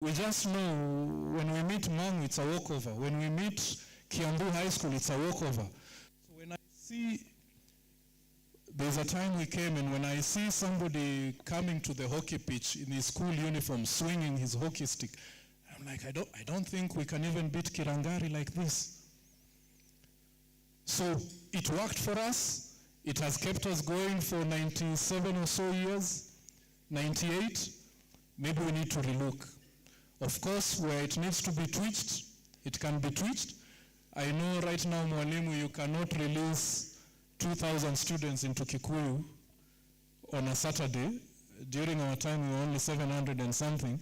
We just know when we meet Mangu, it's a walkover. When we meet Kiambu High School, it's a walkover. So when I see, there's a time we came, and when I see somebody coming to the hockey pitch in his school uniform, swinging his hockey stick, I'm like, I don't think we can even beat Kirangari like this. So it worked for us. It has kept us going for 97 or so years, 98. Maybe we need to relook. Of course, where it needs to be tweaked, it can be tweaked. I know right now, Mwalimu, you cannot release 2,000 students into Kikuyu on a Saturday. During our time, we were only 700 and something.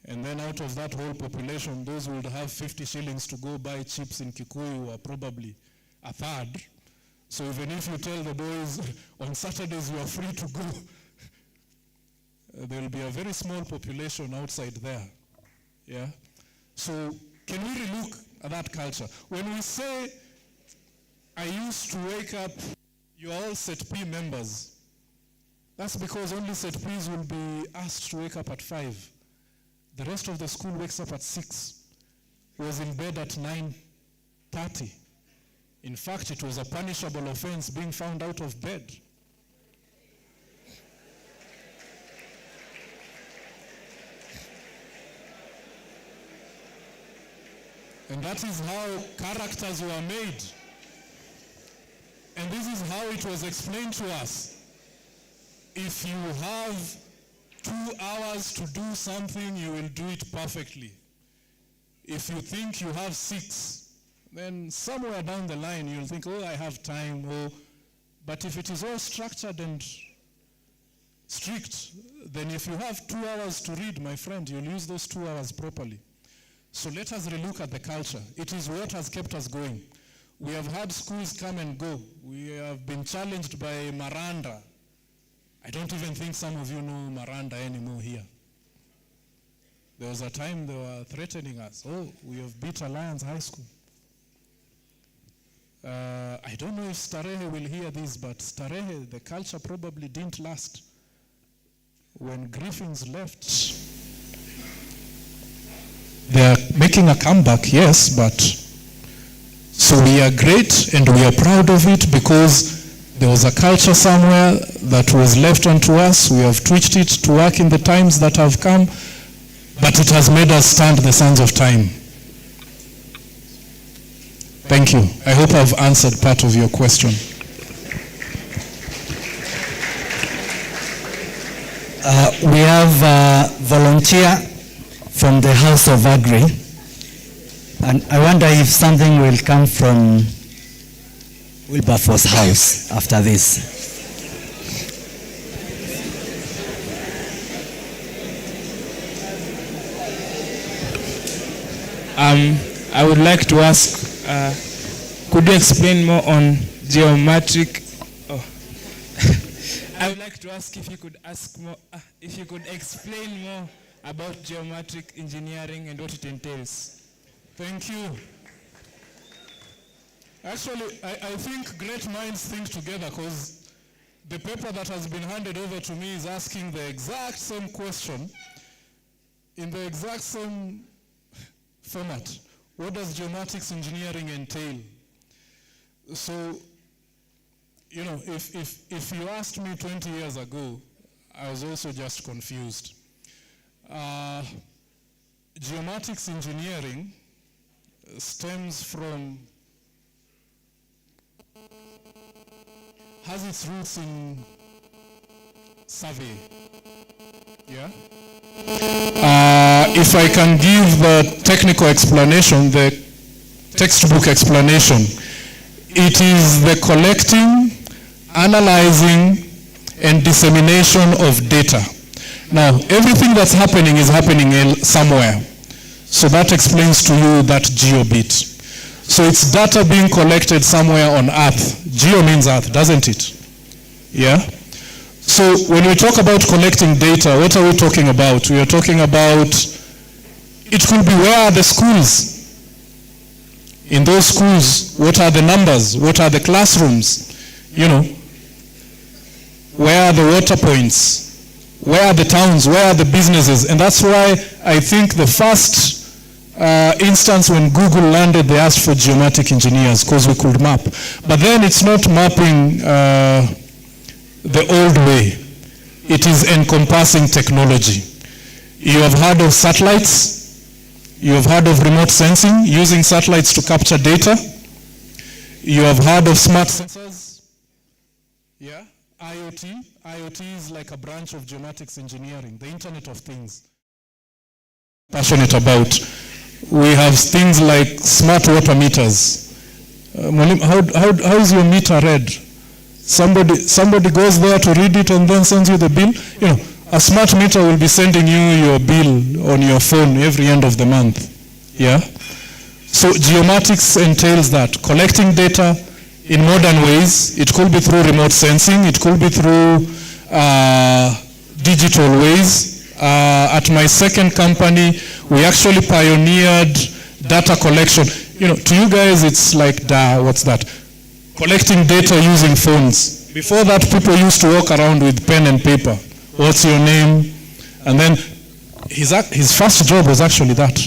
And then out of that whole population, those who would have 50 shillings to go buy chips in Kikuyu are probably a third. So even if you tell the boys, on Saturdays you are free to go, there will be a very small population outside there. Yeah. So can we relook at that culture? When we say, I used to wake up, you're all Set P members, that's because only Set Ps will be asked to wake up at 5. The rest of the school wakes up at 6. Was in bed at 9:30. In fact, it was a punishable offense being found out of bed. And that is how characters were made. And this is how it was explained to us. If you have 2 hours to do something, you will do it perfectly. If you think you have 6, then somewhere down the line you'll think, oh, I have time. Oh. But if it is all structured and strict, then if you have 2 hours to read, my friend, you'll use those 2 hours properly. So let us relook at the culture. It is what has kept us going. We have had schools come and go. We have been challenged by Maranda. I don't even think some of you know Maranda anymore here. There was a time they were threatening us. Oh, we have beat Alliance High School. I don't know if Starehe will hear this, but Starehe, the culture probably didn't last. When Griffins left, they are making a comeback, yes, but so we are great and we are proud of it because there was a culture somewhere that was left onto us. We have twitched it to work in the times that have come, but it has made us stand the sands of time. Thank you. I hope I've answered part of your question. We have a volunteer from the House of Agri, and I wonder if something will come from Wilberforce House after this. I would like to ask, could you explain more on geometric? Oh. I would like to ask if you could explain more about geometric engineering and what it entails. Thank you. Actually, I think great minds think together, because the paper that has been handed over to me is asking the exact same question in the exact same format. What does geomatics engineering entail? So, you know, if you asked me 20 years ago, I was also just confused. Geomatics engineering stems from, has its roots in survey. Yeah? If I can give the technical explanation, the textbook explanation, it is the collecting, analyzing, and dissemination of data. Now, everything that's happening is happening somewhere. So that explains to you that GeoBit. So it's data being collected somewhere on Earth. Geo means Earth, doesn't it? Yeah? So when we talk about collecting data, what are we talking about? We are talking about, it could be, where are the schools? In those schools, what are the numbers? What are the classrooms? You know, where are the water points? Where are the towns? Where are the businesses? And that's why I think the first instance when Google landed, they asked for geomatic engineers because we could map. But then it's not mapping the old way. It is encompassing technology. You have heard of satellites. You have heard of remote sensing, using satellites to capture data. You have heard of smart sensors. Yeah, IoT. IoT is like a branch of geomatics engineering, the Internet of Things. Passionate about. We have things like smart water meters. How is your meter read? Somebody goes there to read it and then sends you the bill. You know, a smart meter will be sending you your bill on your phone every end of the month. Yeah? So geomatics entails that, collecting data in modern ways. It could be through remote sensing. It could be through digital ways. At my second company, we actually pioneered data collection. You know, to you guys, it's like, what's that? Collecting data using phones. Before that, people used to walk around with pen and paper. What's your name? And then his first job was actually that.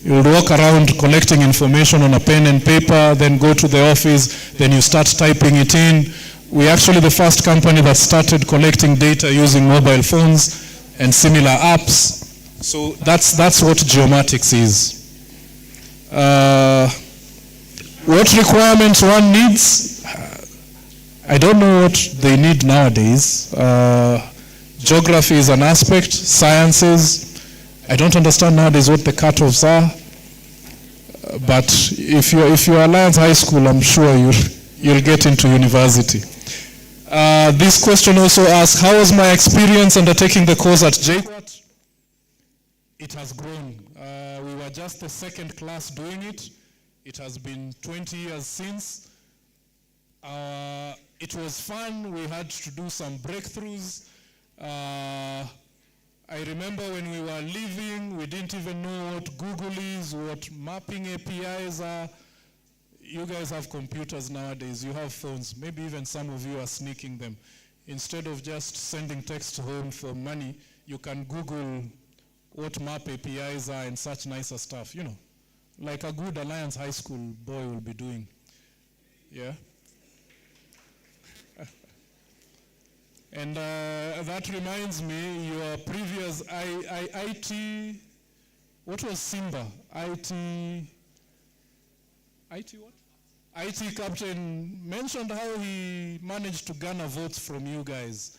You would walk around collecting information on a pen and paper, then go to the office, then you start typing it in. We're actually the first company that started collecting data using mobile phones and similar apps. So that's what geomatics is. What requirements one needs? I don't know what they need nowadays. Geography is an aspect, sciences. I don't understand nowadays what the cutoffs are. But if you're Alliance High School, I'm sure you'll get into university. This question also asks, how was my experience undertaking the course at JQuat? It has grown. We were just the second class doing it. It has been 20 years since. It was fun. We had to do some breakthroughs. I remember when we were leaving, we didn't even know what Google is, what mapping APIs are. You guys have computers nowadays. You have phones. Maybe even some of you are sneaking them. Instead of just sending text home for money, you can Google what map APIs are and such nicer stuff, you know, like a good Alliance High School boy will be doing. Yeah? And that reminds me, your previous IT, what was Simba? IT what? IT captain mentioned how he managed to garner votes from you guys.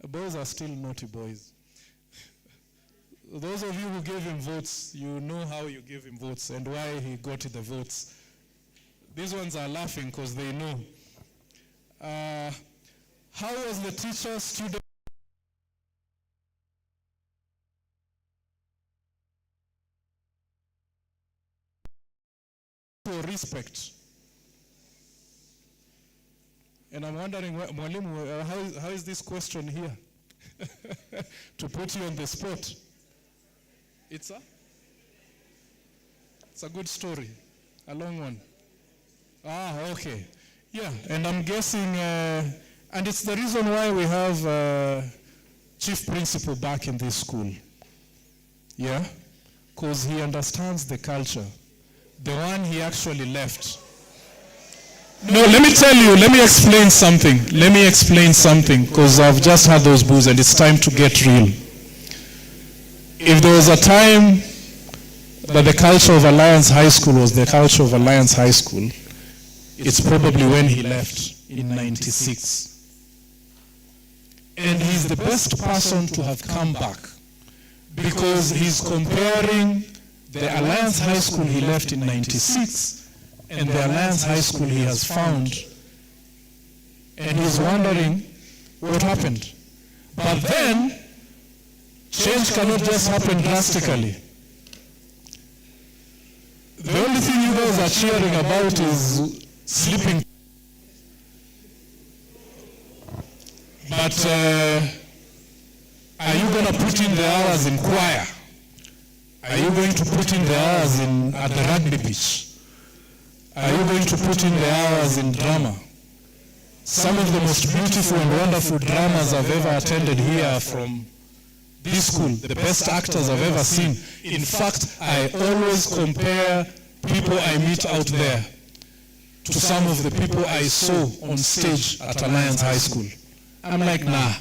Boys are still naughty boys. Those of you who gave him votes, you know how you gave him votes and why he got the votes. These ones are laughing because they know. How was the teacher-student? Respect. And I'm wondering, Mwalimu, how is this question here? To put you on the spot. It's a good story, a long one. Okay. Yeah, and I'm guessing, and it's the reason why we have chief principal back in this school. Yeah, because he understands the culture. The one he actually left. No, let me tell you, let me explain something, because I've just had those booze and it's time to get real. If there was a time that the culture of Alliance High School was the culture of Alliance High School, it's probably when he left in '96. And he's the best person to have come back because he's comparing the Alliance High School he left in '96 and the Alliance High School he has found, and he's wondering what happened. But then, change cannot just happen drastically. The only thing you guys are cheering about is sleeping. But are you going to put in the hours in choir? Are you going to put in the hours at the rugby pitch? Are you going to put in the hours in drama? Some of the most beautiful and wonderful dramas I've ever attended here are from this school, the best actors I've ever seen. In fact, I always compare people I meet out there to some of the people I saw on stage at Alliance High School. I'm like, nah,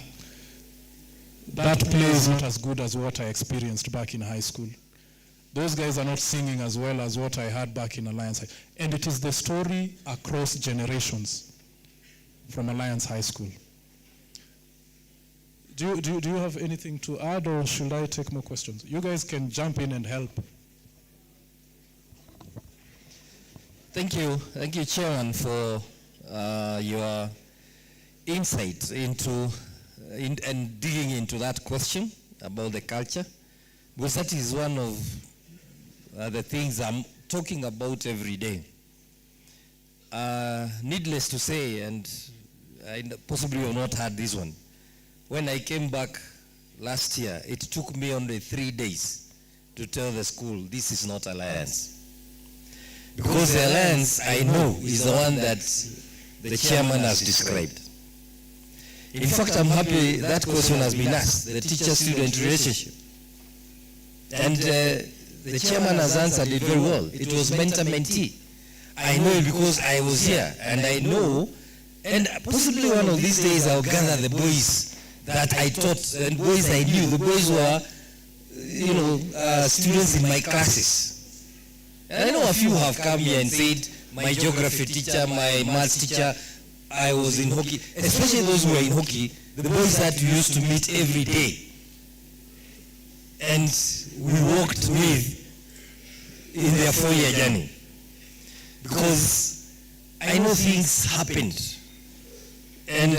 that play is not as good as what I experienced back in high school. Those guys are not singing as well as what I had back in Alliance High. And it is the story across generations from Alliance High School. Do you have anything to add, or should I take more questions? You guys can jump in and help. Thank you, Chairman, for your insight into and digging into that question about the culture, because that is one of the things I'm talking about every day. Needless to say, and I possibly have not had this one, when I came back last year, it took me only 3 days to tell the school, this is not Alliance. Because the Alliance, I know, is the one that the chairman has described. In fact, I'm happy that question has been asked, the teacher-student relationship. And the chairman has answered it very well. It was mentor-mentee. I know it because I was here, and I know, and possibly one of these days I'll gather the boys that I taught, and boys I knew. The boys were, students in my classes. And I know a few have come here and said, my geography teacher, my maths teacher, I was in hockey, especially those who were in hockey, the boys that we used to meet every day. And we walked with in their 4-year journey. Because I know things happened. And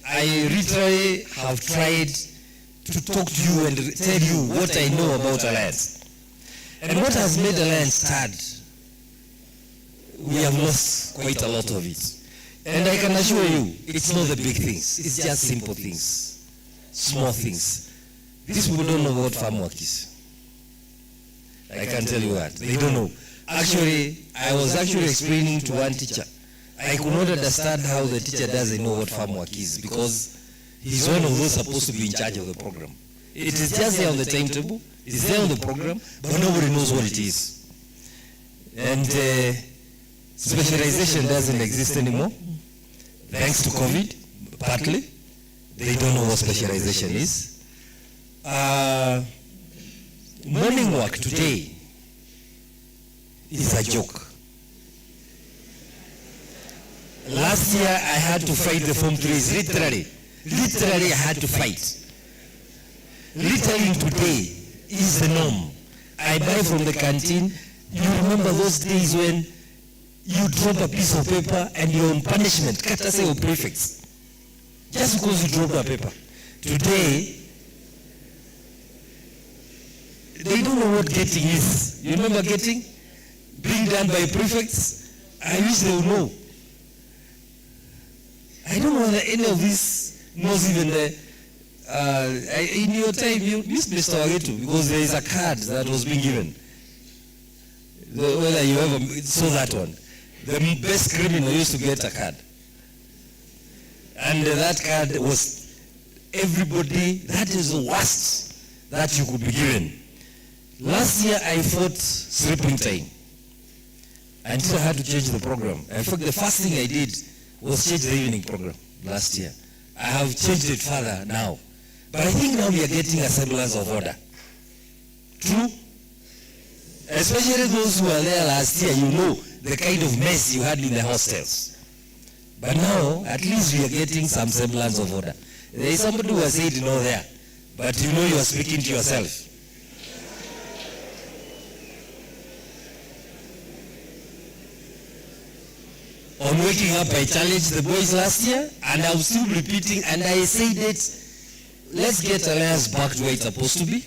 I literally have tried to talk to you and tell you what I know about Alliance. And what has made Alliance sad, we have lost quite a lot of it. And I can assure you, it's not the big things. It's just simple things, small things. These people don't know what farm work is. I can tell you that. They don't know. Actually, I was actually explaining to one teacher. I could not understand how the teacher doesn't know what farm work is, because he's one of those supposed to be in charge of the program. It is just there on the timetable, it's there on the program, but nobody knows what it is. And specialization doesn't exist anymore, thanks to COVID, partly. They don't know what specialization is. Morning work today is a joke. Last year I had to fight the Form 3s, literally I had to fight. Literally today is the norm. I buy from the canteen. You remember those days when you drop a piece of paper and you're on punishment, courtesy of prefects, just because you dropped a paper. Today, they don't know what getting is. You remember getting? Being done by prefects? I wish they would know. I don't know whether any of this knows even the in your time, you missed Mr. Wagetu, because there is a card that was being given. Whether you ever saw that one. The best criminal used to get a card. And that card was everybody, that is the worst that you could be given. Last year I fought sleeping time until I had to change the program. In fact, the first thing I did was change the evening program last year. I have changed it further now. But I think now we are getting a semblance of order. True? Especially those who were there last year, you know the kind of mess you had in the hostels. But now, at least we are getting some semblance of order. There is somebody who has said no there, but you know you are speaking to yourself. On waking up, I challenged the boys last year, and I'm still repeating, and I said that let's get Alliance back to where it's supposed to be.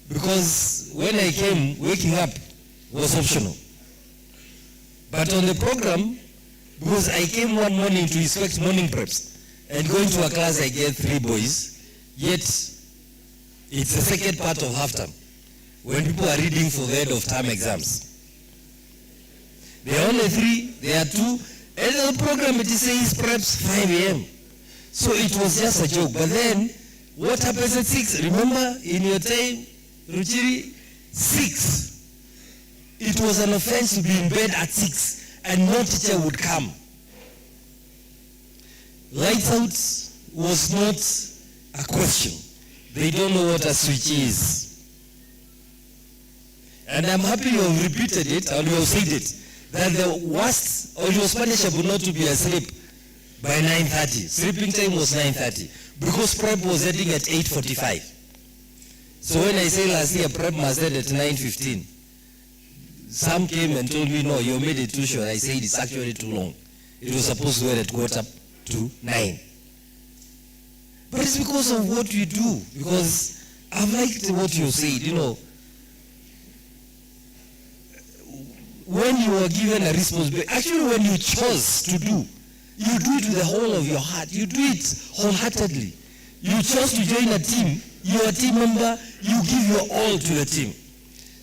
Because when I came, waking up was optional. But on the program, because I came one morning to inspect morning preps, and going to a class I get 3 boys, yet it's the second part of half term, when people are reading for the end of term exams. There are only 3, there are 2, and the program it says perhaps 5 a.m. So it was just a joke. But then, what happens at 6? Remember, in your time, Ruchiri, 6. It was an offense to be in bed at 6, and no teacher would come. Lights out was not a question. They don't know what a switch is. And I'm happy you have repeated it, or you have said it, that the worst, or it was punishable not to be asleep by 9:30. Sleeping time was 9:30, because prep was ending at 8:45. So when I say last year prep must end at 9:15, some came and told me, no, you made it too short. I said it's actually too long. It was supposed to end at 8:45. But it's because of what we do, because I've liked what you said, you know. When you are given a responsibility, actually when you chose to do, you do it with the whole of your heart. You do it wholeheartedly. You chose to join a team, you're a team member, you give your all to the team.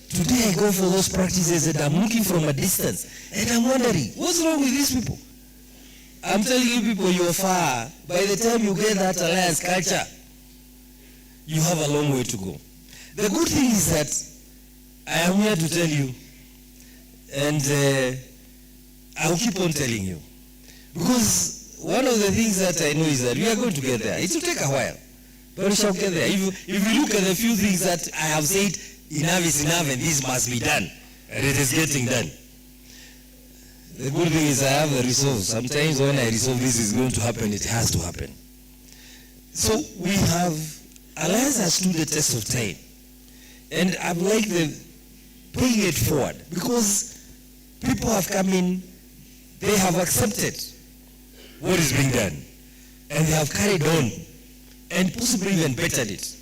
Today I go for those practices and I'm looking from a distance and I'm wondering, what's wrong with these people? I'm telling you people, you're far. By the time you get that alliance culture, you have a long way to go. The good thing is that I am here to tell you, and I'll keep on telling you. Because one of the things that I know is that we are going to get there. It will take a while, but we shall get there. If you look at the few things that I have said, enough is enough and this must be done, and it is getting done. The good thing is I have the resolve. Sometimes when I resolve this is going to happen, it has to happen. So we have, Alliance has stood the test of time. And I've liked the paying it forward, because people have come in, they have accepted what is being done, and they have carried on, and possibly even bettered it.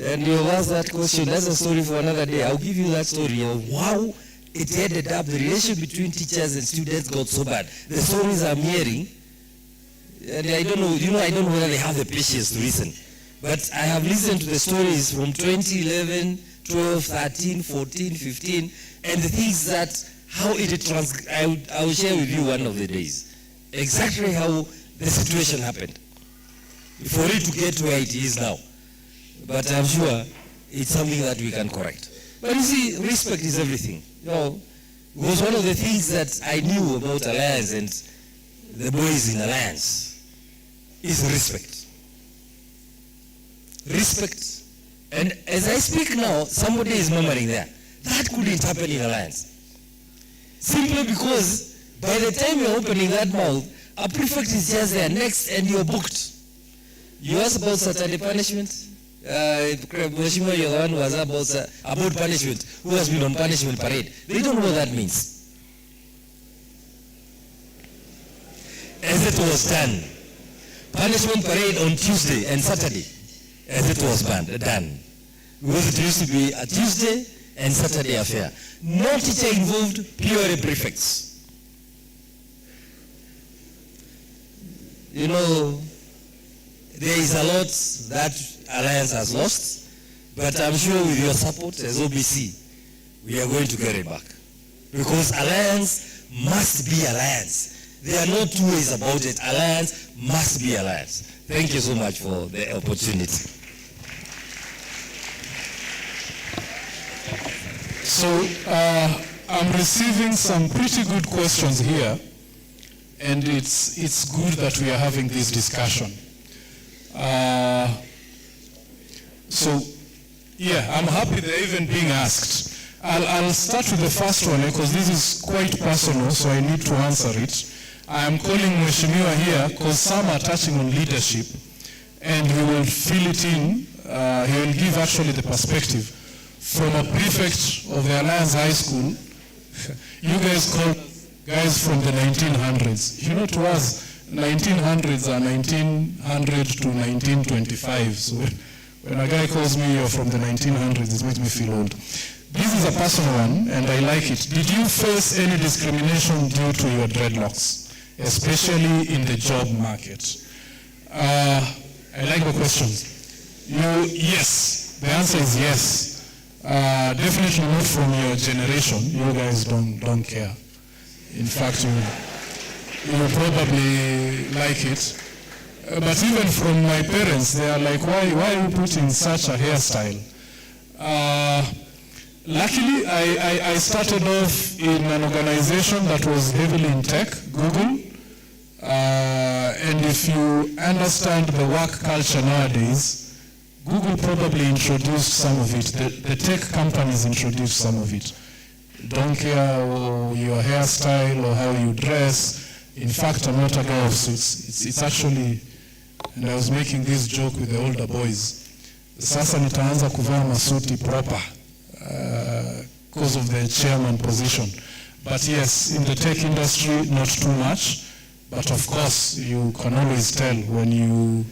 And you ask that question, that's a story for another day. I'll give you that story of how it ended up, the relation between teachers and students got so bad. The stories I'm hearing, and I don't know, I don't know whether they have the patience to listen. But I have listened to the stories from 2011, 12, 13, 14, 15, and the things that, how it I will share with you one of the days. Exactly how the situation happened. For it to get where it is now. But I'm sure it's something that we can correct. But you see, respect is everything. You know, it was one of the things that I knew about Alliance and the boys in Alliance is respect. Respect. And as I speak now, somebody is murmuring there. That couldn't happen in Alliance. Simply because by the time you're opening that mouth, a prefect is just there next and you're booked. You ask about Saturday punishment. Mheshimiwa, you're the one who was about punishment, who has been on punishment parade. They don't know what that means. As it was done, punishment parade on Tuesday and Saturday, as it was done. Because it used to be a Tuesday and Saturday affair. No teacher involved, purely prefects. You know, there is a lot that Alliance has lost, but I'm sure with your support as OBC, we are going to get it back. Because Alliance must be Alliance. There are no two ways about it. Alliance must be Alliance. Thank you so much for the opportunity. So I'm receiving some pretty good questions here, and it's good that we are having this discussion. So, yeah, I'm happy they're even being asked. I'll start with the first one because this is quite personal, so I need to answer it. I'm calling Mheshimiwa here because some are touching on leadership, and he will fill it in. He will give actually the perspective from a prefect of the Alliance High School. You guys call guys from the 1900s. You know, to us, 1900s are 1900 to 1925. So when a guy calls me, you're from the 1900s, it makes me feel old. This is a personal one, and I like it. Did you face any discrimination due to your dreadlocks, especially in the job market? I like the questions. Yes. The answer is yes. Definitely not from your generation. You guys don't care. In fact, you probably like it. But even from my parents, they are like, why are you putting such a hairstyle? Luckily, I started off in an organization that was heavily in tech, Google. And if you understand the work culture nowadays, Google probably introduced some of it. The tech companies introduced some of it. Don't care your hairstyle or how you dress. In fact, I'm not a guy of suits. It's actually, and I was making this joke with the older boys. Sasa nitaanza kuvaa masuti proper because of the chairman position. But yes, in the tech industry, not too much. But of course, you can always tell when you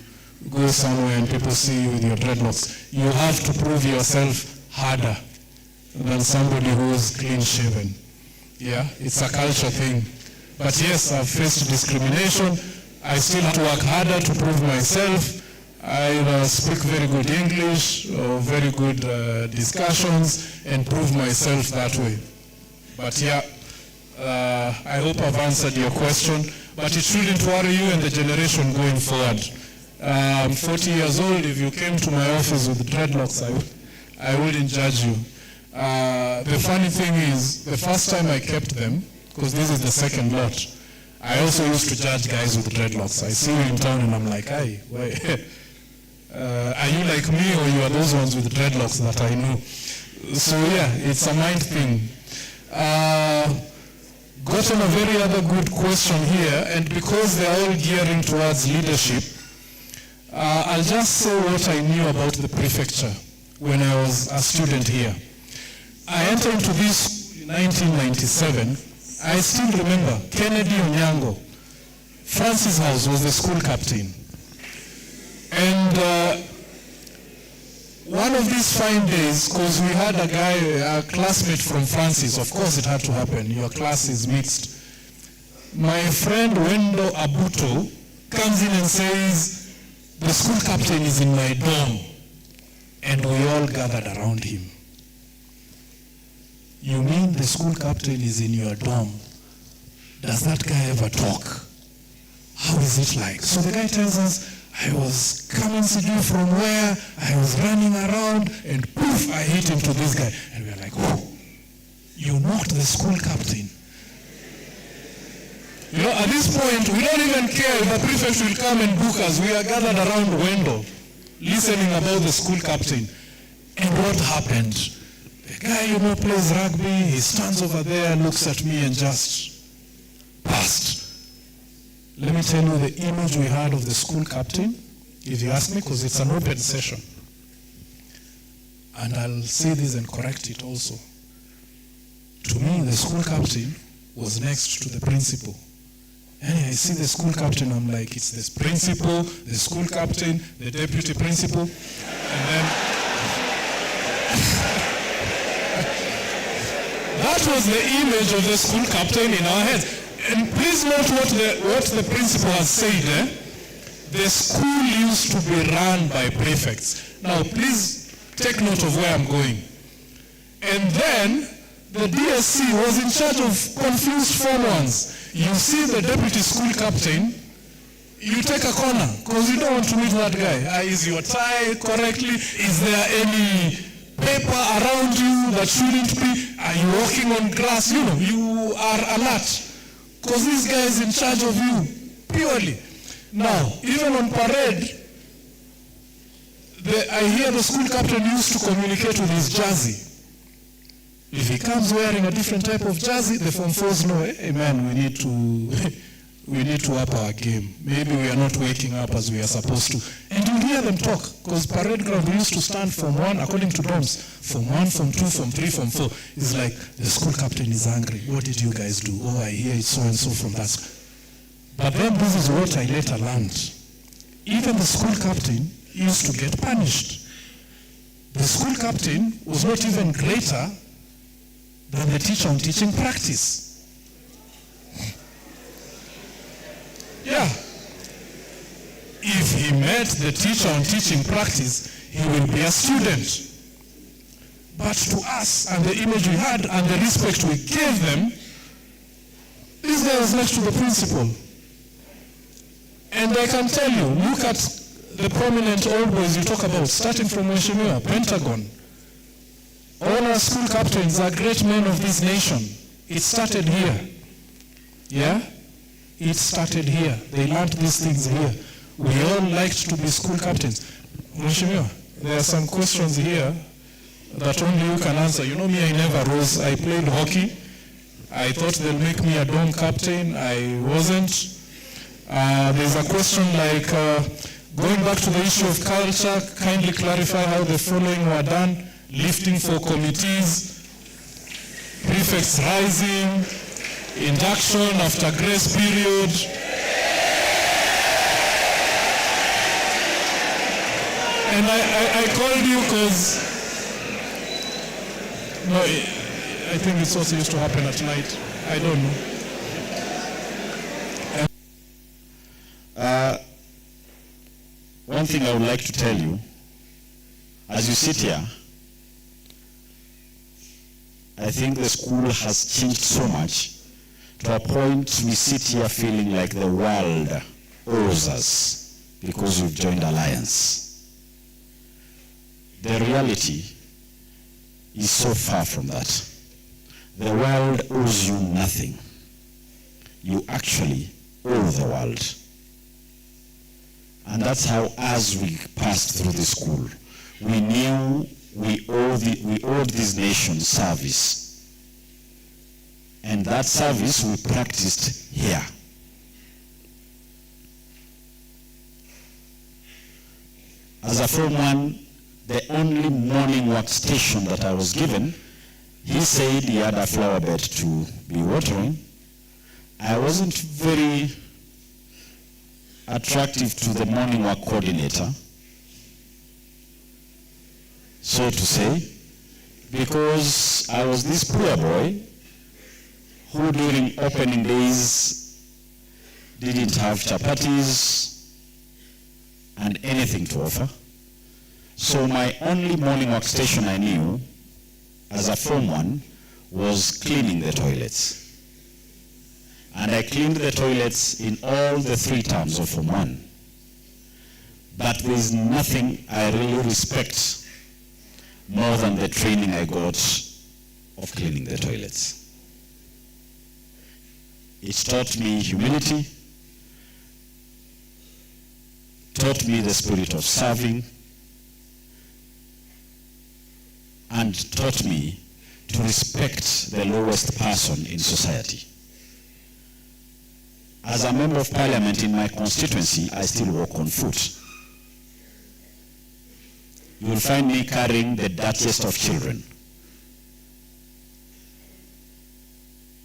go somewhere and people see you with your dreadlocks. You have to prove yourself harder than somebody who is clean shaven. Yeah, it's a culture thing. But yes, I've faced discrimination. I still have to work harder to prove myself. I speak very good English or very good discussions and prove myself that way. But yeah, I hope I've answered your question. But it shouldn't worry you and the generation going forward. I'm 40 years old. If you came to my office with dreadlocks, I wouldn't judge you. The funny thing is, the first time I kept them, because this is the second lot, I also used to judge guys with dreadlocks. I see you in town and I'm like, hey, wait, are you like me or you are those ones with dreadlocks that I know? So yeah, it's a mind thing. Gotten a very other good question here, and because they're all gearing towards leadership, I'll just say what I knew about the prefecture when I was a student here. I entered into this in 1997. I still remember Kennedy Onyango, Francis House was the school captain. And one of these fine days, because we had a guy, a classmate from Francis, of course it had to happen, your class is mixed. My friend Wendo Abuto comes in and says, the school captain is in my dorm. And we all gathered around him. You mean the school captain is in your dorm? Does that guy ever talk? How is it like? So the guy tells us, I was coming to you from where, I was running around, and poof, I hit into this guy. And we are like, oh, you knocked the school captain. You know, at this point, we don't even care if the prefect will come and book us. We are gathered around the window, listening about the school captain. And what happened? The guy, plays rugby, he stands over there, looks at me and just passed. Let me tell you the image we had of the school captain, if you ask me, because it's an open session. And I'll say this and correct it also. To me, the school captain was next to the principal. And I see the school captain, I'm like, it's the principal, the school captain, the deputy principal, and then that was the image of the school captain in our heads. And please note what the principal has said. The school used to be run by prefects. Now, please take note of where I'm going. And then, the DSC was in charge of confused Form 1s. You see the deputy school captain, you take a corner, because you don't want to meet that guy. Is your tie correctly? Is there any paper around you that shouldn't be? Are you walking on grass? You are alert. Because this guy is in charge of you, purely. Now, even on parade, I hear the school captain used to communicate with his jersey. If he comes wearing a different type of jersey, the Form 4s know, hey man, we need to up our game. Maybe we are not waking up as we are supposed to. And you hear them talk, because parade ground we used to stand Form 1 according to dorms. Form 1, Form 2, Form 3, Form 4. It's like, the school captain is angry. What did you guys do? Oh, I hear it's so and so from that. But then this is what I later learned. Even the school captain used to get punished. The school captain was not even greater than the teacher on teaching practice. Yeah. If he met the teacher on teaching practice, he will be a student. But to us, and the image we had, and the respect we gave them, this guy was next to the principal. And I can tell you, look at the prominent old boys you talk about, starting from Mheshimiwa, Pentagon. All our school captains are great men of this nation. It started here. Yeah? It started here. They learned these things here. We all liked to be school captains. Mheshimiwa, there are some questions here that only you can answer. You know me, I never rose. I played hockey. I thought they'll make me a dome captain. I wasn't. There's a question like, going back to the issue of culture, kindly clarify how the following were done: lifting for committees, prefects rising, induction after grace period. And I called you because, no, I think it's also used to happen at night. I don't know. One thing I would like to tell you, as you sit here, I think the school has changed so much to a point we sit here feeling like the world owes us because we've joined Alliance. The reality is so far from that. The world owes you nothing. You actually owe the world. And that's how, as we passed through the school, we knew we owed this nation service. And that service we practiced here. As a Form 1, the only morning workstation that I was given, he said he had a flower bed to be watering. I wasn't very attractive to the morning work coordinator, so to say, because I was this poor boy who during opening days didn't have chapatis and anything to offer. So my only morning workstation I knew as a Form 1 was cleaning the toilets. And I cleaned the toilets in all the 3 terms of Form 1. But there is nothing I really respect more than the training I got of cleaning the toilets. It taught me humility, taught me the spirit of serving, and taught me to respect the lowest person in society. As a member of parliament in my constituency, I still walk on foot. You will find me carrying the dirtiest of children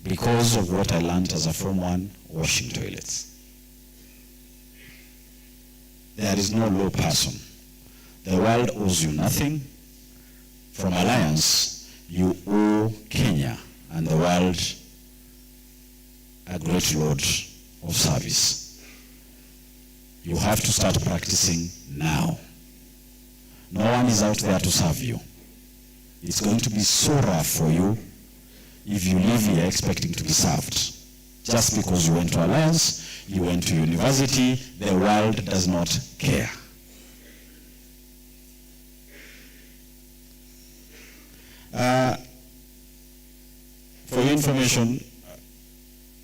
because of what I learned as a Form 1, washing toilets. There is no low person. The world owes you nothing. From Alliance, you owe Kenya and the world a great load of service. You have to start practicing now. No one is out there to serve you. It's going to be so rough for you if you live here expecting to be served. Just because you went to Alliance, you went to university, the world does not care. For your information,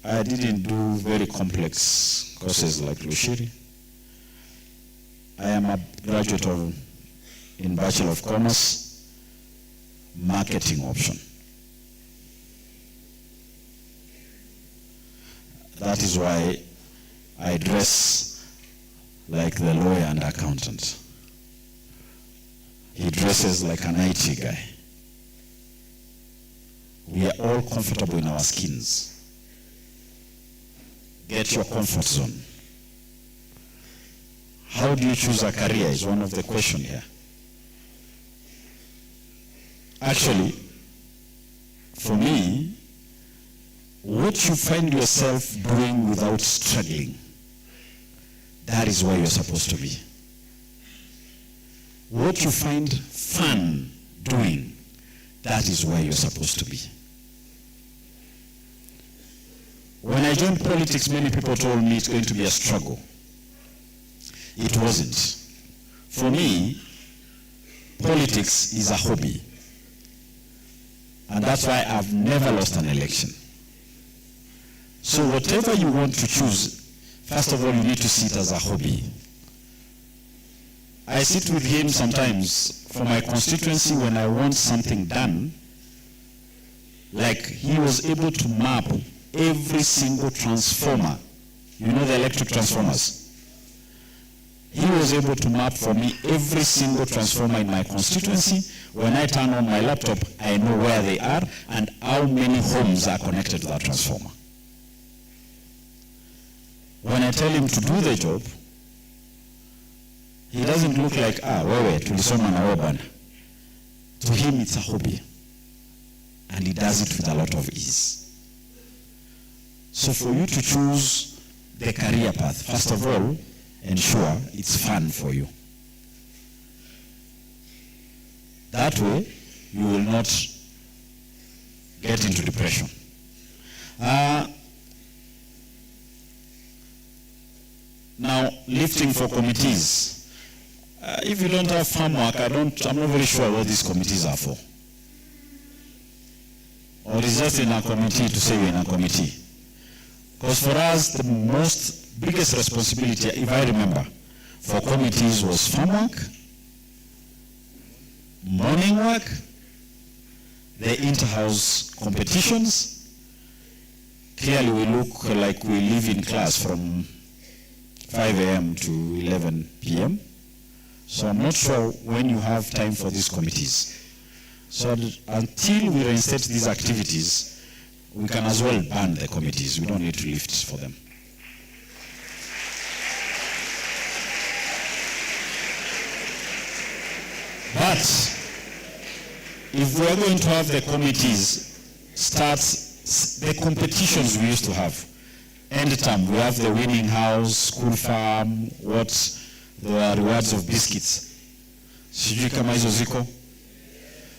I didn't do very complex courses like Lushiri. I am a graduate in Bachelor of Commerce, marketing option. That is why I dress like the lawyer and accountant. He dresses like an IT guy. We are all comfortable in our skins. Get your comfort zone. How do you choose a career is one of the questions here. Actually, for me, what you find yourself doing without struggling, that is where you're supposed to be. What you find fun doing, that is where you're supposed to be. When I joined politics, many people told me it's going to be a struggle. It wasn't. For me, politics is a hobby. And that's why I've never lost an election. So whatever you want to choose, first of all, you need to see it as a hobby. I sit with him sometimes for my constituency when I want something done. Like he was able to map every single transformer. You know the electric transformers? He was able to map for me every single transformer in my constituency. When I turn on my laptop, I know where they are and how many homes are connected to that transformer. When I tell him to do the job, he doesn't look like, wewe, tulisoma na wewe bwana. To him, it's a hobby. And he does it with a lot of ease. So for you to choose the career path, first of all, ensure it's fun for you. That way, you will not get into depression. Now, lifting for committees. If you don't have farm work, I'm not very sure what these committees are for. Or is just in a committee to say you're in a committee? Because for us, the biggest responsibility, if I remember, for committees was farm work, morning work, the inter-house competitions. Clearly we look like we live in class from 5 a.m. to 11 p.m. So I'm not sure when you have time for these committees. So until we reinstate these activities, we can as well ban the committees. We don't need to lift for them. But if we are going to have the committees, starts the competitions we used to have. End term, we have the winning house, school farm, the rewards of biscuits. Sijui kama hizo ziko.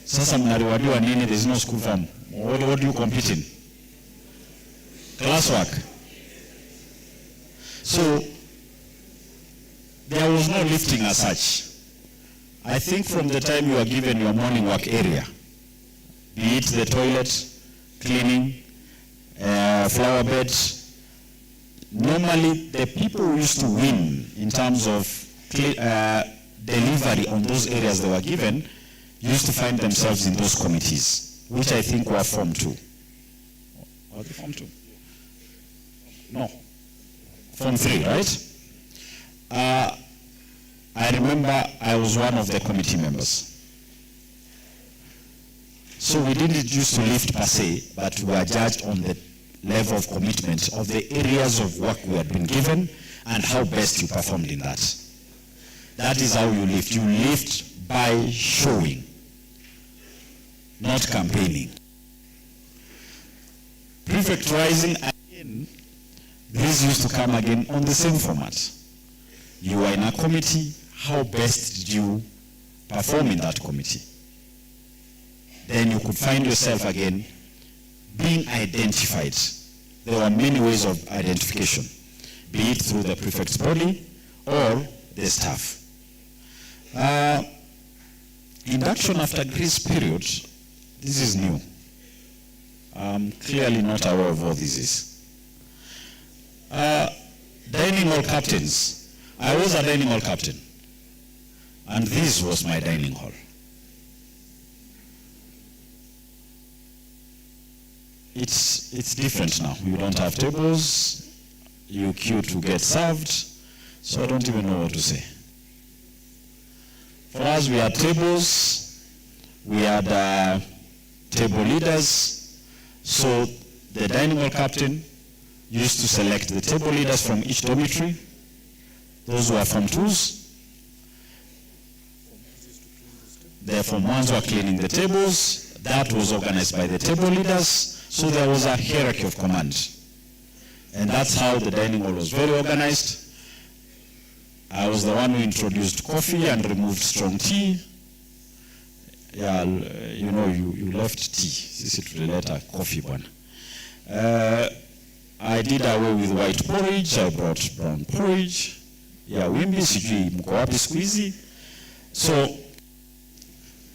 Sasa mnarewadiwa nini? There is no school farm. What do you compete in? Classwork. So there was no lifting as such. I think from the time you are given your morning work area, be it the toilet, cleaning, flower beds, normally the people who used to win in terms of delivery on those areas they were given used to find themselves in those committees, which I think were Form 2. Are they Form 2? No. Form 3, right? I remember I was one of the committee members. So we didn't used to lift per se, but we were judged on the level of commitment of the areas of work we had been given and how best you performed in that. That is how you lift. You lift by showing, not campaigning. Prefect rising, again, this used to come again on the same format. You were in a committee, how best did you perform in that committee? Then you could find yourself again being identified. There were many ways of identification, be it through the prefect's body or the staff. Induction after grace period, this is new. I'm clearly not aware of what this is. Dining hall captains. I was a dining hall captain, and this was my dining hall. It's different now. You don't have tables, you queue to get served, so I don't even know what to say. For us, we had tables, we had table leaders, so the dining hall captain used to select the table leaders from each dormitory. Those were Form 2s. The Form 1s were cleaning the tables. That was organized by the table leaders. So there was a hierarchy of command. And that's how the dining hall was very organized. I was the one who introduced coffee and removed strong tea. Yeah, you know, you left tea. Sisi tulileta coffee bwana. I did away with white porridge. I brought brown porridge. Yeah, wimbi sijui mko wapi siku hizi. So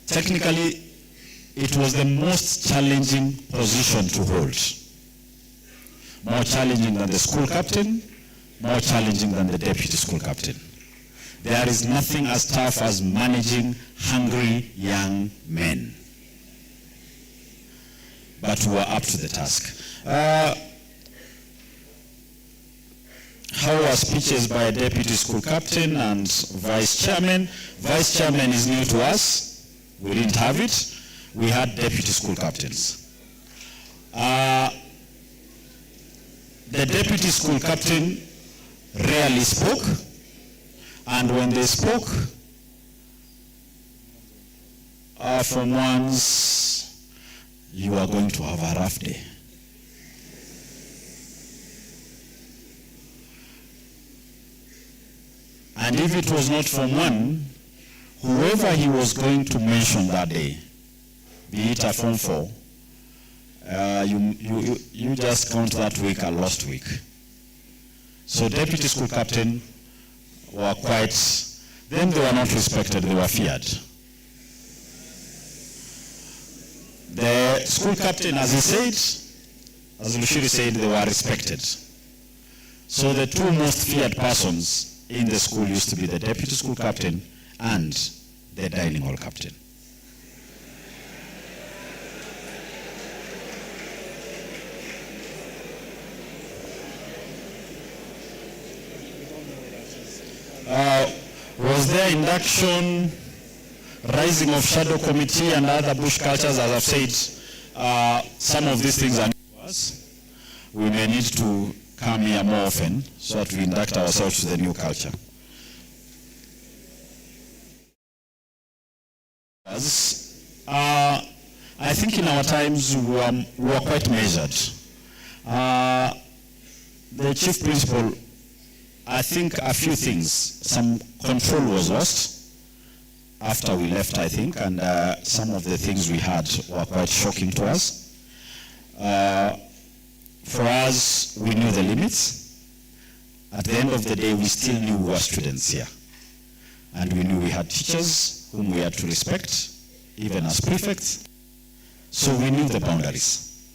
technically it was the most challenging position to hold. More challenging than the school captain, more challenging than the deputy school captain. There is nothing as tough as managing hungry young men. But we were up to the task. How were speeches by deputy school captain and vice chairman? Vice chairman is new to us. We didn't have it. We had deputy school captains. The deputy school captain rarely spoke, and when they spoke, from once, you are going to have a rough day. And if it was not from one, whoever he was going to mention that day, be it a Form 4, you just count that week a lost week. So deputy school captain were quite, them they were not respected, they were feared. The school captain, as he said, as Lushiri said, they were respected. So the two most feared persons in the school used to be the deputy school captain and the dining hall captain. Was there induction, rising of shadow committee and other bush cultures? As I've said, some of these things are new to us. We may need to come here more often so that we induct ourselves to the new culture. I think in our times we were quite measured. The chief principal, I think a few things, some control was lost after we left, I think, and some of the things we had were quite shocking to us. For us, we knew the limits. At the end of the day, we still knew we were students here. And we knew we had teachers whom we had to respect, even as prefects. So we knew the boundaries.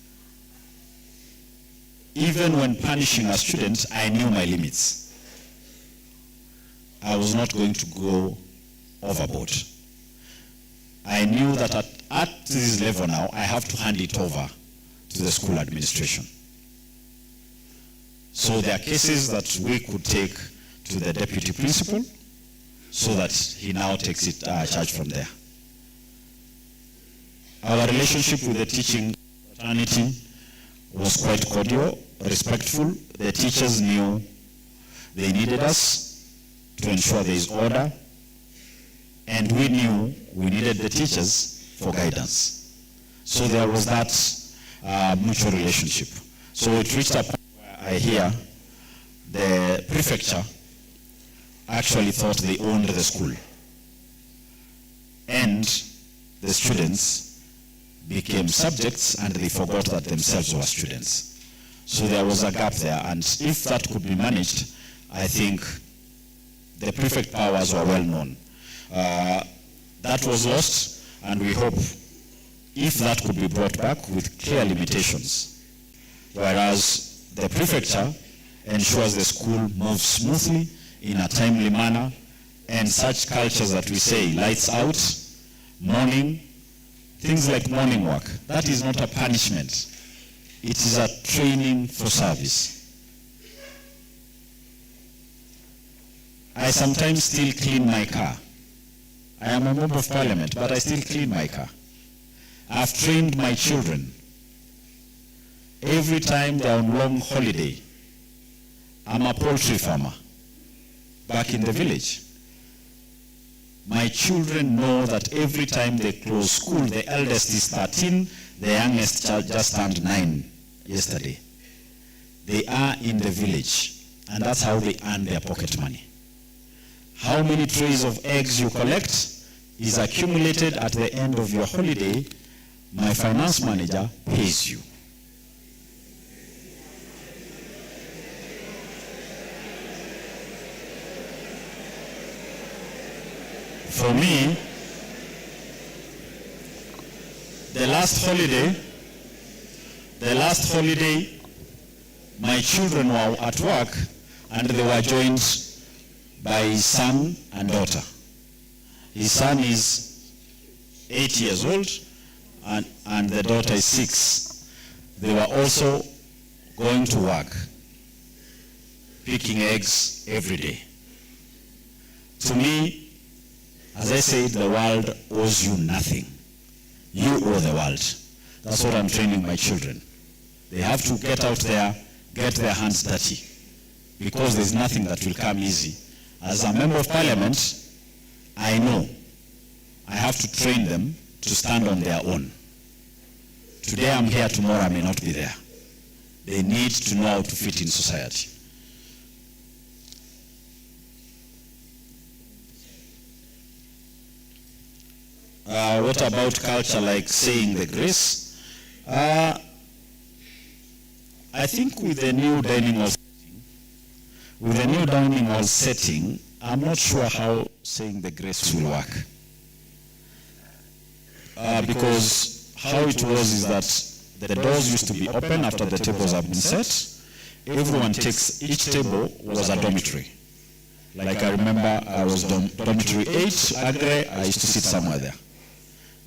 Even when punishing a student, I knew my limits. I was not going to go overboard. I knew that at this level now, I have to hand it over to the school administration. So there are cases that we could take to the deputy principal so that he now takes it charge from there. Our relationship with the teaching fraternity was quite cordial, respectful. The teachers knew they needed us to ensure there is order, and we knew we needed the teachers for guidance. So there was that mutual relationship. So it reached a point where I hear the prefecture actually thought they owned the school, and the students became subjects and they forgot that themselves were students. So there was a gap there, and if that could be managed, I think the prefect powers were well known. That was lost, and we hope if that could be brought back with clear limitations, whereas the prefecture ensures the school moves smoothly in a timely manner, and such cultures that we say lights out, morning, things like morning work, that is not a punishment. It is a training for service. I sometimes still clean my car. I am a member of parliament, but I still clean my car. I've trained my children. Every time they're on long holiday, I'm a poultry farmer back in the village. My children know that every time they close school, the eldest is 13, the youngest child just turned 9 yesterday. They are in the village, and that's how they earn their pocket money. How many trays of eggs you collect is accumulated at the end of your holiday, my finance manager pays you. For me, the last holiday, my children were at work and they were joined by his son and daughter. His son is 8 years old and the daughter is 6. They were also going to work, picking eggs every day. To me, as I said, the world owes you nothing. You owe the world. That's what I'm training my children. They have to get out there, get their hands dirty, because there's nothing that will come easy. As a member of parliament, I know I have to train them to stand on their own. Today I'm here, tomorrow I may not be there. They need to know how to fit in society. What about culture like saying the grace? I think with the new dining hall setting, I'm not sure how saying the grace will work. Because how it was is that the doors used to be open after the tables have been set. Everyone takes, each table was a dormitory. Like I remember I was dormitory 8, Agre, I used to sit somewhere there.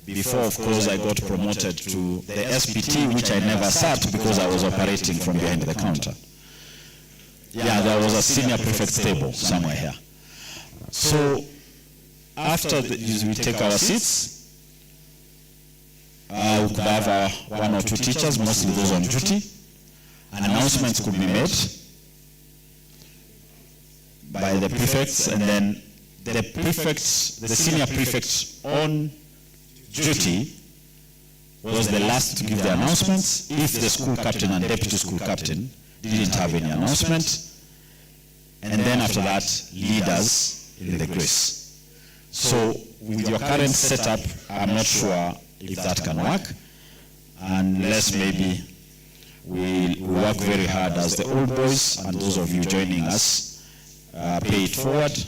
Before, of course, I got promoted to the SPT, which I never sat because I was operating from behind the counter. Yeah, there was a senior prefect's table somewhere here. So after we take our seats, we could have one or two teachers, mostly those on duty. Announcements could be made by the prefects, and then the senior prefect on duty was the last to give the announcements if the school captain and deputy school captain didn't have any announcement. And then after that, leaders in the grace. So with your current setup, I'm not sure if that can work, unless maybe we work very hard as the old boys and those of you joining us, pay it forward.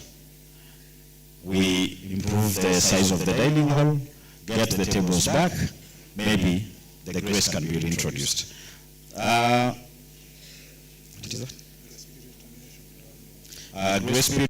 We improve the size of the dining hall, get the tables back, maybe the grace can be reintroduced. What is that? Grace period.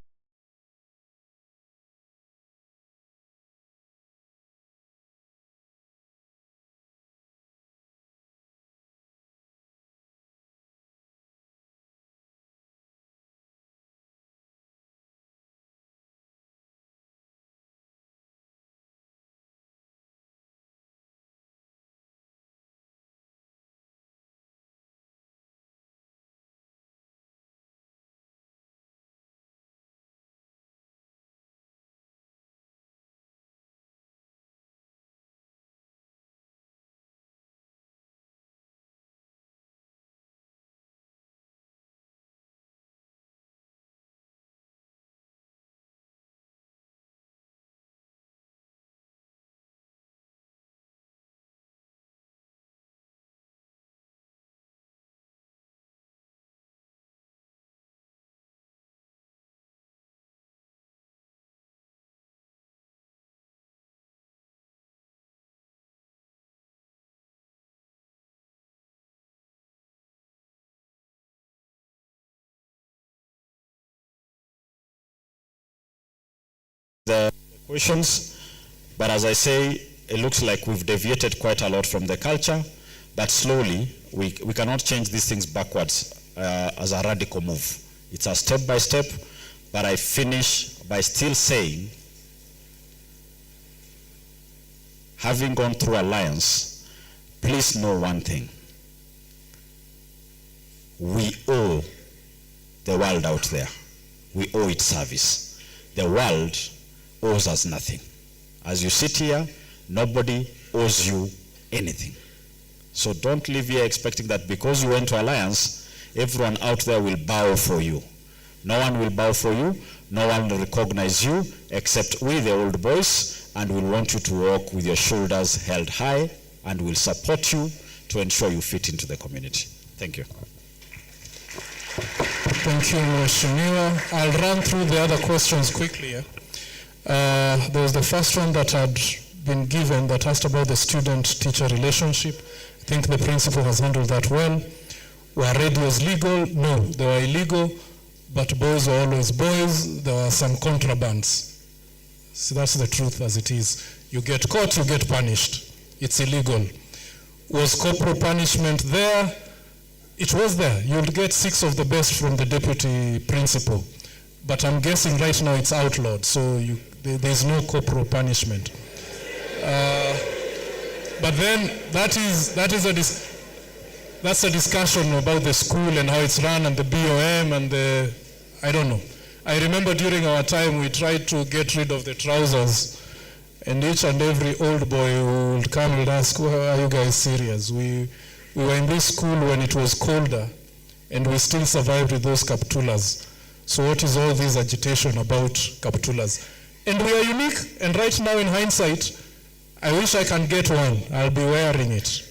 The questions, but as I say, it looks like we've deviated quite a lot from the culture, but slowly we cannot change these things backwards as a radical move. It's a step by step, but I finish by still saying, having gone through Alliance, please know one thing. We owe the world out there. We owe it service. The world owes us nothing. As you sit here, nobody owes you anything. So don't live here expecting that because you went to Alliance, everyone out there will bow for you. No one will bow for you. No one will recognize you except we, the old boys, and we'll want you to walk with your shoulders held high, and we'll support you to ensure you fit into the community. Thank you. Thank you, Mheshimiwa. I'll run through the other questions quickly. There was the first one that had been given that asked about the student-teacher relationship. I think the principal has handled that well. Were radios legal? No, they were illegal, but boys were always boys. There were some contrabands. So that's the truth as it is. You get caught, you get punished. It's illegal. Was corporal punishment there? It was there. You'll get 6 of the best from the deputy principal. But I'm guessing right now it's outlawed, so there's no corporal punishment. But then that's a discussion about the school and how it's run and the BOM and I don't know. I remember during our time we tried to get rid of the trousers, and each and every old boy would come and ask, well, are you guys serious? We were in this school when it was colder, and we still survived with those captulas. So what is all this agitation about captulas? And we are unique, and right now in hindsight, I wish I can get one. I'll be wearing it.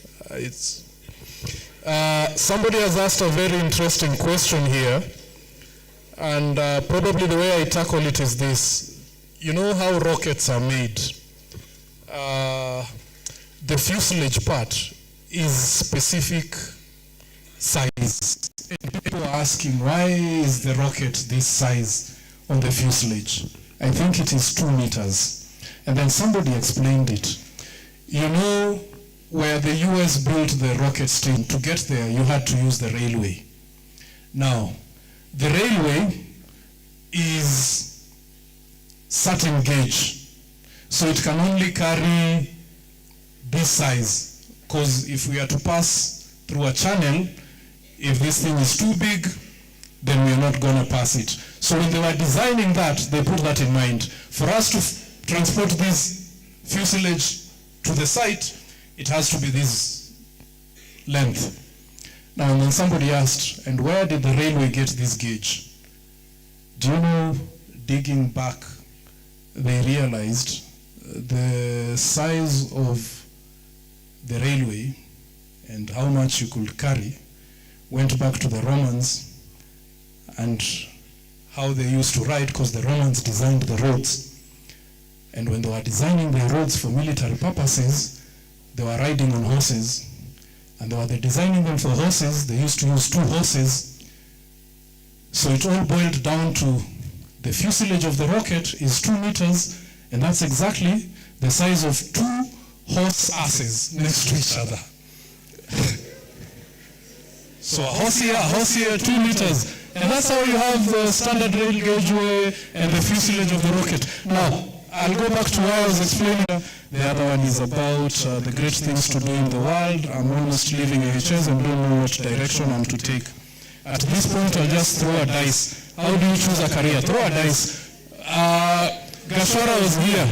Somebody has asked a very interesting question here, and probably the way I tackle it is this. You know how rockets are made? The fuselage part is specific size. And people are asking, why is the rocket this size on the fuselage? I think it is 2 meters. And then somebody explained it. You know, where the US built the rocket station, to get there, you had to use the railway. Now, the railway is certain gauge. So it can only carry this size. Because if we are to pass through a channel, if this thing is too big, then we're not going to pass it. So when they were designing that, they put that in mind. For us to transport this fuselage to the site, it has to be this length. Now, when somebody asked, and where did the railway get this gauge? Do you know, digging back, they realized the size of the railway and how much you could carry went back to the Romans and how they used to ride, because the Romans designed the roads. And when they were designing the roads for military purposes, they were riding on horses. And they were designing them for horses. They used to use 2 horses. So it all boiled down to the fuselage of the rocket is 2 meters, and that's exactly the size of 2 horse asses next to each other. So a horse here, 2 meters. And that's how you have the standard rail gaugeway and the fuselage of the rocket. Now, I'll go back to what I was explaining. The other one is about the great things to do in the world. I'm almost leaving AHS and don't know what direction I'm to take. At this point, I'll just throw a dice. How do you choose a career? Throw a dice. Gashora was here.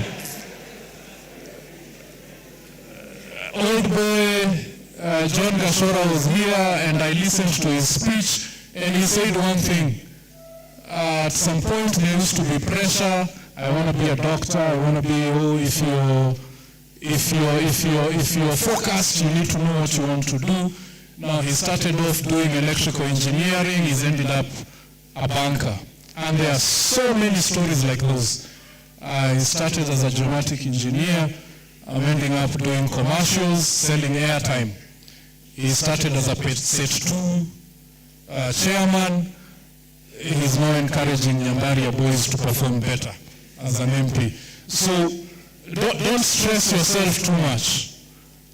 Old boy John Gashora was here, and I listened to his speech, and he said one thing. At some point, there used to be pressure. I want to be a doctor. I want to be. If you're focused, you need to know what you want to do. Now he started off doing electrical engineering. He's ended up a banker, and there are so many stories like those. He started as a dramatic engineer. I'm ending up doing commercials, selling airtime. He started as a Set 2 chairman. He's now encouraging Nyambaria boys to perform better as an MP. So don't stress yourself too much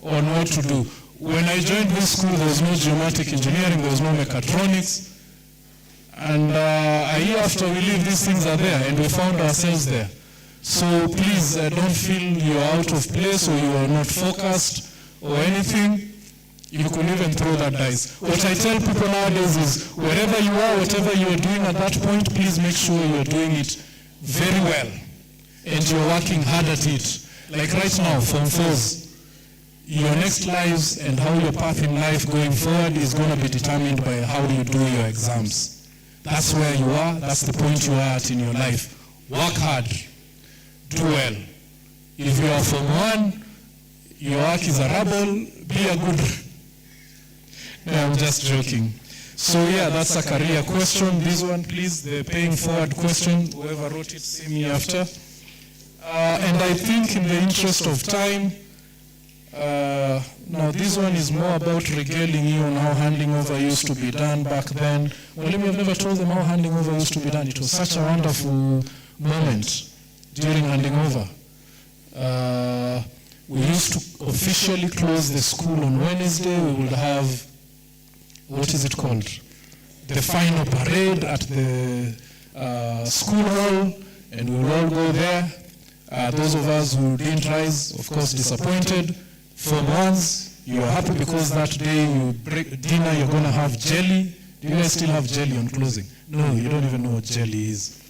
on what to do. When I joined this school, there was no geomatic engineering, there was no mechatronics. And a year after we leave, these things are there, and we found ourselves there. So please don't feel you're out of place or you are not focused or anything. You could even throw that dice. What I tell people nowadays is, wherever you are, whatever you are doing at that point, please make sure you are doing it very well. And you're working hard at it. Like right now, Form 4s, your next lives and how your path in life going forward is going to be determined by how you do your exams. That's where you are. That's the point you are at in your life. Work hard. Do well. If you are Form 1, your work is a rubble, be a good. No, I'm just joking. So yeah, that's a career question. This one, please, the paying forward question, whoever wrote it, see me after. And I think in the interest of time, now this one is more about regaling you on how handing over used to be done back then. Well, let me have never told them how handing over used to be done. It was such a wonderful moment during handing over. We used to officially close the school on Wednesday. We would have, what is it called? The final parade at the school hall, and we will all go there. Those of us who didn't rise, of course, disappointed. Form 1s, you're happy because that day you break dinner, you're going to have jelly. Do you guys still have jelly on closing? No, you don't even know what jelly is.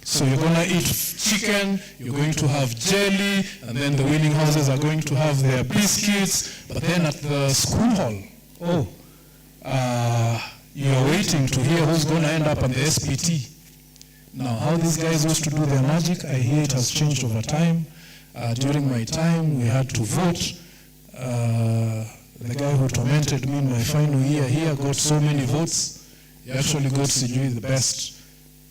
So you're going to eat chicken, you're going to have jelly, and then the winning houses are going to have their biscuits. But then at the school hall, you're waiting to hear who's going to end up on the SPT. Now, how these guys used to do their magic, I hear it has changed over time. During my time, we had to vote. The guy who tormented me in my final year here got so many votes. He actually got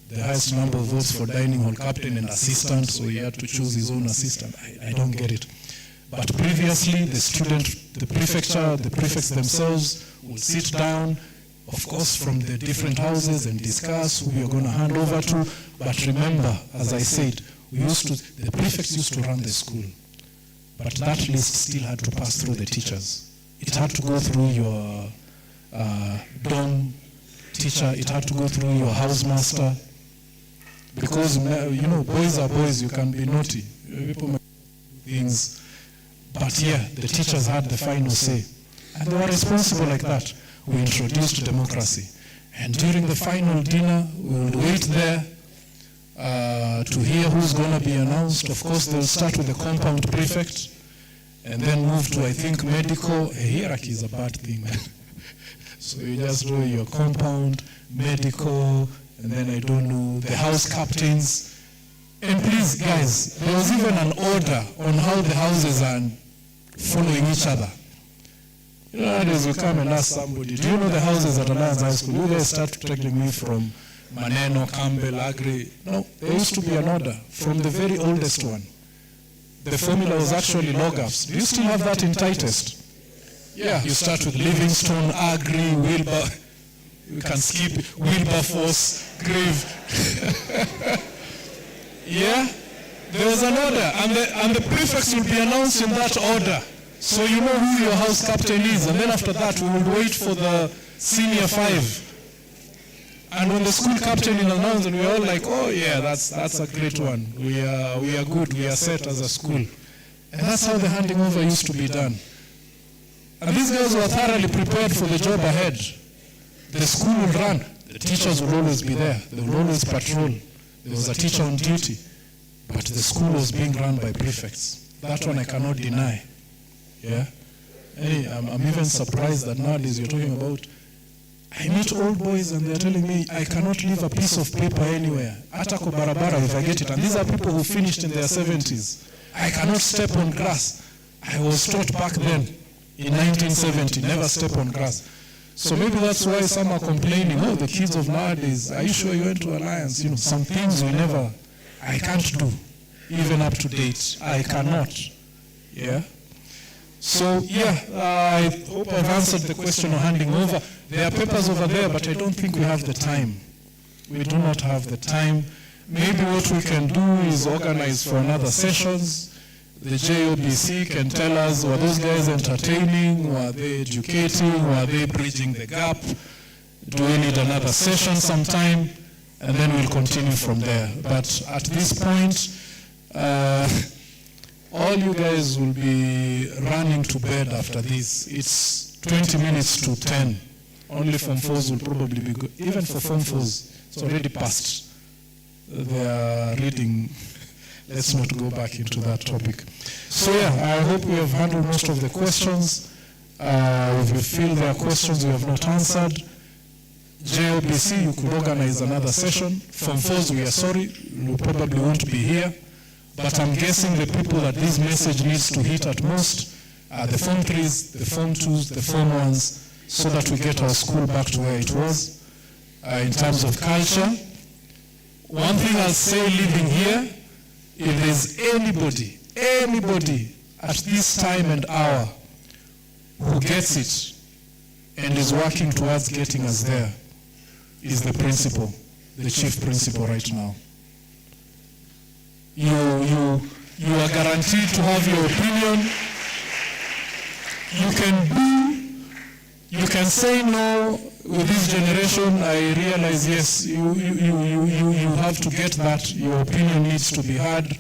the highest number of votes for dining hall captain and assistant, so he had to choose his own assistant. I don't get it. But previously, the prefects themselves would sit down, of course, from the different houses and discuss who you're going to hand over to. But remember, as I said, the prefects used to run the school. But that list still had to pass through the teachers. It had to go through your dorm teacher. It had to go through your housemaster. Because, boys are boys. You can be naughty. People may do things. But yeah, the teachers had the final say. And they were responsible like that. We introduced democracy. And during the final dinner, we would wait there to hear who's going to be announced. Of course, they'll start with the compound prefect and then move to, I think, medical. A hierarchy is a bad thing, man. So you just do your compound, medical, and then I don't know, the house captains. And please, guys, there was even an order on how the houses are following each other. You know, nowadays we come and ask somebody, do you know the houses at Alliance High School? You guys start taking me from Maneno, Campbell, Agri. No, there used to be an order from the very oldest one. The formula was actually log-ups. Do you still have that in tightest? Yeah, you start with Livingstone, Agri, Wilbur. We can skip Wilberforce, Grave. Yeah, there was an order, and the prefects will be announced in that order. So you know who your house captain is, and then after that we will wait for the senior 5. And when the school captain is announced, and we're all like, oh yeah, that's a great one. We are good, we are set as a school. And that's how the handing over used to be done. And these guys were thoroughly prepared for the job ahead. The school would run, the teachers would always be there, they would always patrol. There was a teacher on duty, but the school was being run by prefects. That one I cannot deny. Yeah? I'm even surprised that nowadays you're talking about, I meet old boys and they're telling me I cannot leave a piece of paper anywhere. Atako barabara if I get it. And these are people who finished in their 70s. I cannot step on grass. I was taught back then in 1970, never step on grass. So maybe that's why some are complaining, oh, the kids of nowadays, are you sure you went to Alliance? You know, some things I can't do, even up to date. I cannot. Yeah? So, yeah, I hope I've answered the question on handing over. There are papers over there, but I don't think we have the time. We do not have the time. Maybe what we can do is organize for another sessions. The JOBC can tell us, were those guys entertaining? Were they educating? Were they bridging the gap? Do we need another session sometime? And then we'll continue from there. But at this point, all you guys will be running to bed after this. It's 20 minutes to 10. Only Form 4s will probably be good. Even for Form 4s, it's already past. They are reading. Let's not go back into that topic. So yeah, I hope we have handled most of the questions. If you feel there are questions we have not answered, JOBC, you could organize another session. Form 4s, we are sorry, you probably won't be here. but I'm guessing the people that this message needs to hit at most are the Form 3s, the Form 2s, the Form 1s, so that we get our school back to where it was. In terms of culture, one thing I'll say living here, if there's anybody at this time and hour who gets it and is working towards getting us there, is the principal, the chief principal right now. You are guaranteed to have your opinion. You can say no. With this generation, I realize, yes, you have to get that. Your opinion needs to be heard.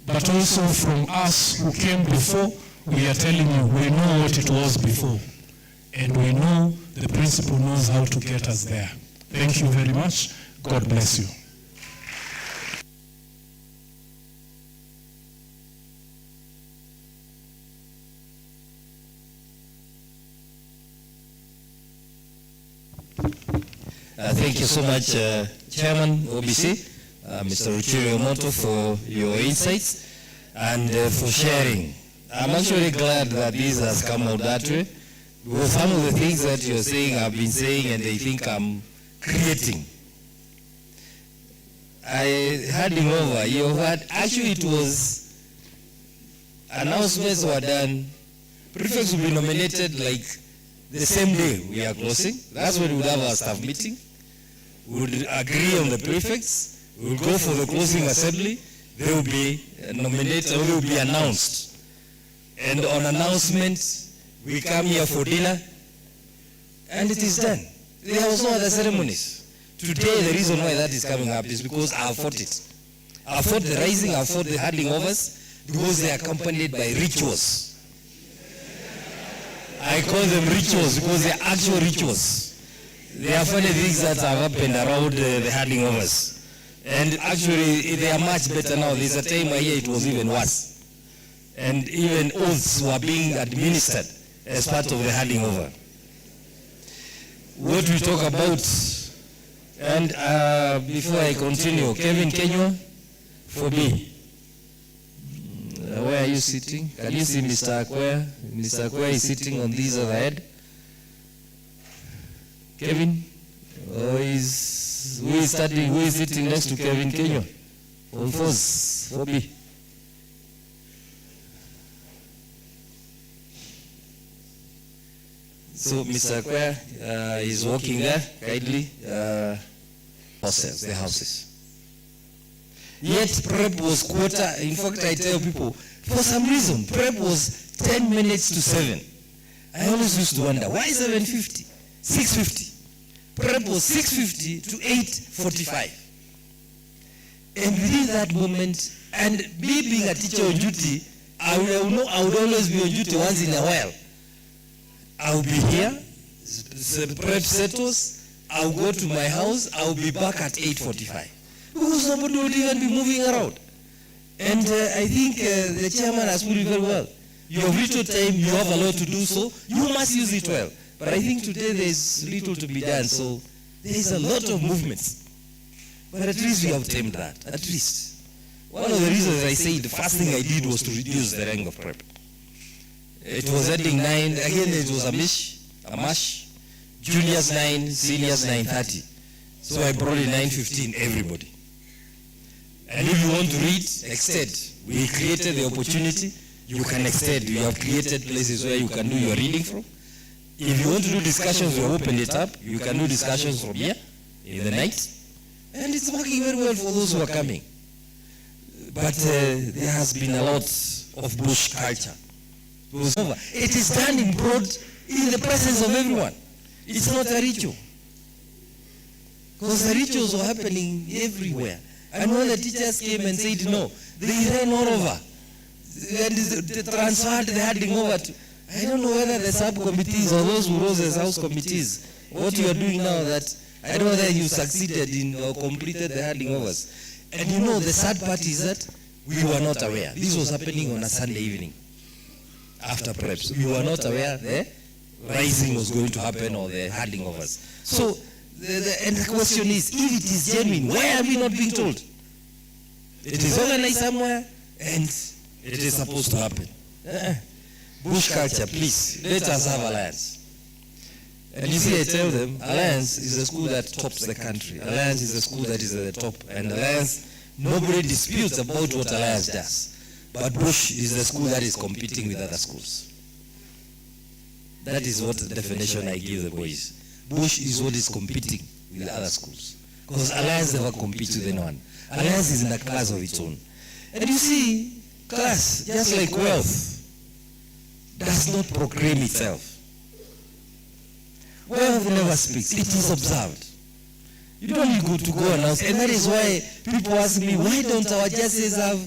But also from us who came before, we are telling you, we know what it was before. And we know the principal knows how to get us there. Thank you very much. God bless you. Thank you so much, Chairman OBC, Mr. Ruchiri Omoto, for your insights and for sharing. I'm actually glad that this has come out that way, because some of the things that you're saying, I've been saying, and they think I'm creating. I had him over. You had, actually it was, announcements were done, prefects will be nominated like the same day we are closing. That's when we would have our staff meeting. We would agree on the prefects. We will go for the closing assembly. They will be nominated, or they will be announced. And on announcement, we come here for dinner, and it is done. There was no other ceremonies. Today, the reason why that is coming up is because I have fought it. I fought the rising, I fought the handing overs, because they are accompanied by rituals. I call them rituals because they are actual rituals. They are funny things that have happened around the handing overs. And actually, they are much better now. There's a time where it was even worse. And even oaths were being administered as part of the handing over. What we talk about, and before I continue, Kevin Kenywa, for me. Where are you sitting? Can you see Mr. Akwea? Mr. Akwea is sitting on this other head. Kevin? Who is sitting next to Kevin Kenywa? On fours, 4B. So Mr. Akwea is walking there, kindly. Houses, the houses. Yet prep was quarter. In fact, I tell people, for some reason, prep was 10 minutes to 7. I always used to wonder, why 7:50? 6:50. Prep was 6:50 to 8:45. And within that moment, and me being a teacher on duty, I would always be on duty once in a while. I'll be here, the prep settles, I'll go to my house, I'll be back at 8:45. Because nobody would even be moving around. And I think the chairman has put it very well. You have little time, you have a lot to do, so you must use it well. But I think today there's little to be done, so there is a lot of movements. But at least we have tamed that, at least. One of the reasons I say the first thing I did was to reduce the rank of prep. It was heading 9, again it was a mash, juniors 9, seniors 9:30. So I brought in 9:15, everybody. And if you want to read, extend. We created the opportunity, you can extend. We have created places where you can do your reading from. If you want to do discussions, we opened it up. You can do discussions from here in the night. And it's working very well for those who are coming. But there has been a lot of bush culture. It is done in broad, in the presence of everyone. It's not a ritual. Because the rituals were happening everywhere. And when the teachers came and said no, they ran all over. And they transferred the handing over to, I don't know whether the subcommittees or those who rose as house committees, what you are doing now that, I don't know whether you succeeded in or completed the handing overs. And you know the sad part is that we were not aware. This was happening on a Sunday evening after preps. We were not aware the rising was going to happen or the handing overs. So, and the question is, if it is genuine, why are we not being told? It is organized somewhere and it is supposed to happen. Bush culture, please, let us have alliance. And you see, I tell them, Alliance is a school that tops the country. Alliance is a school that is at the top. And Alliance, nobody disputes about what Alliance does. But Bush is a school that is competing with other schools. That is what the definition I give the boys. Bush is what is competing with other schools. Because Alliance never competes with anyone. Alliance is in a class of its own. And you see, class, just like wealth, does not proclaim itself. Wealth never speaks, it is observed. You don't need to go announce, and that is why people ask me, why don't our jerseys have,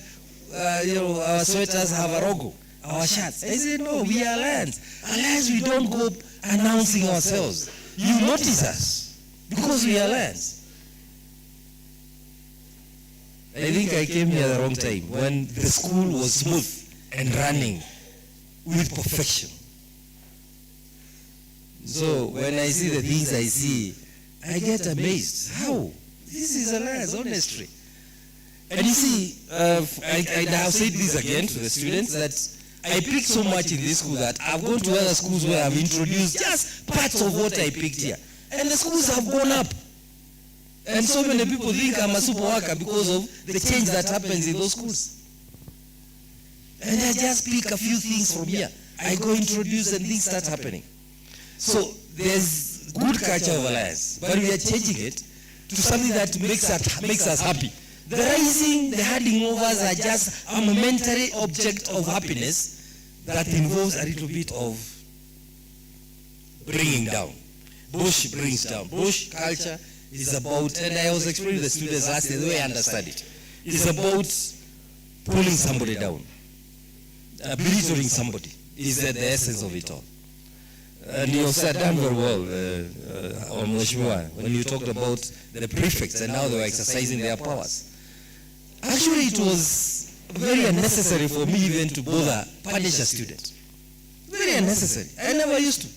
our sweaters have a logo, our shirts? I say, no, we are Alliance. Alliance, we don't go announcing ourselves. You notice us, because we are Alliance. I think I came here at the wrong time, when the school was smooth and running with perfection. So when I see the things I see, I get amazed. How? This is Alliance, honestly. And you see, I have said this again to the students, that I picked so much in this school that I've gone to other schools where I've introduced just parts of what I picked here. And the schools have gone up. And so many people think I'm a super worker because of the change that happens in those schools. And I just pick a few things from here. I go introduce and things start happening. So there's good culture of Alliance, but we are changing it to something that makes us happy. The rising, the handing overs are just a momentary object of happiness that involves a little bit of bringing down. Bush brings down. Bush culture is about, and I was explaining to the students last year, the way I understand it, it's about pulling somebody down, belittling somebody is at the essence of it all. And you have done very well, Mheshimiwa, when you talked about the prefects and how they were exercising their powers. Actually, it was very unnecessary for me even to bother punish a student. Very unnecessary. I never used to.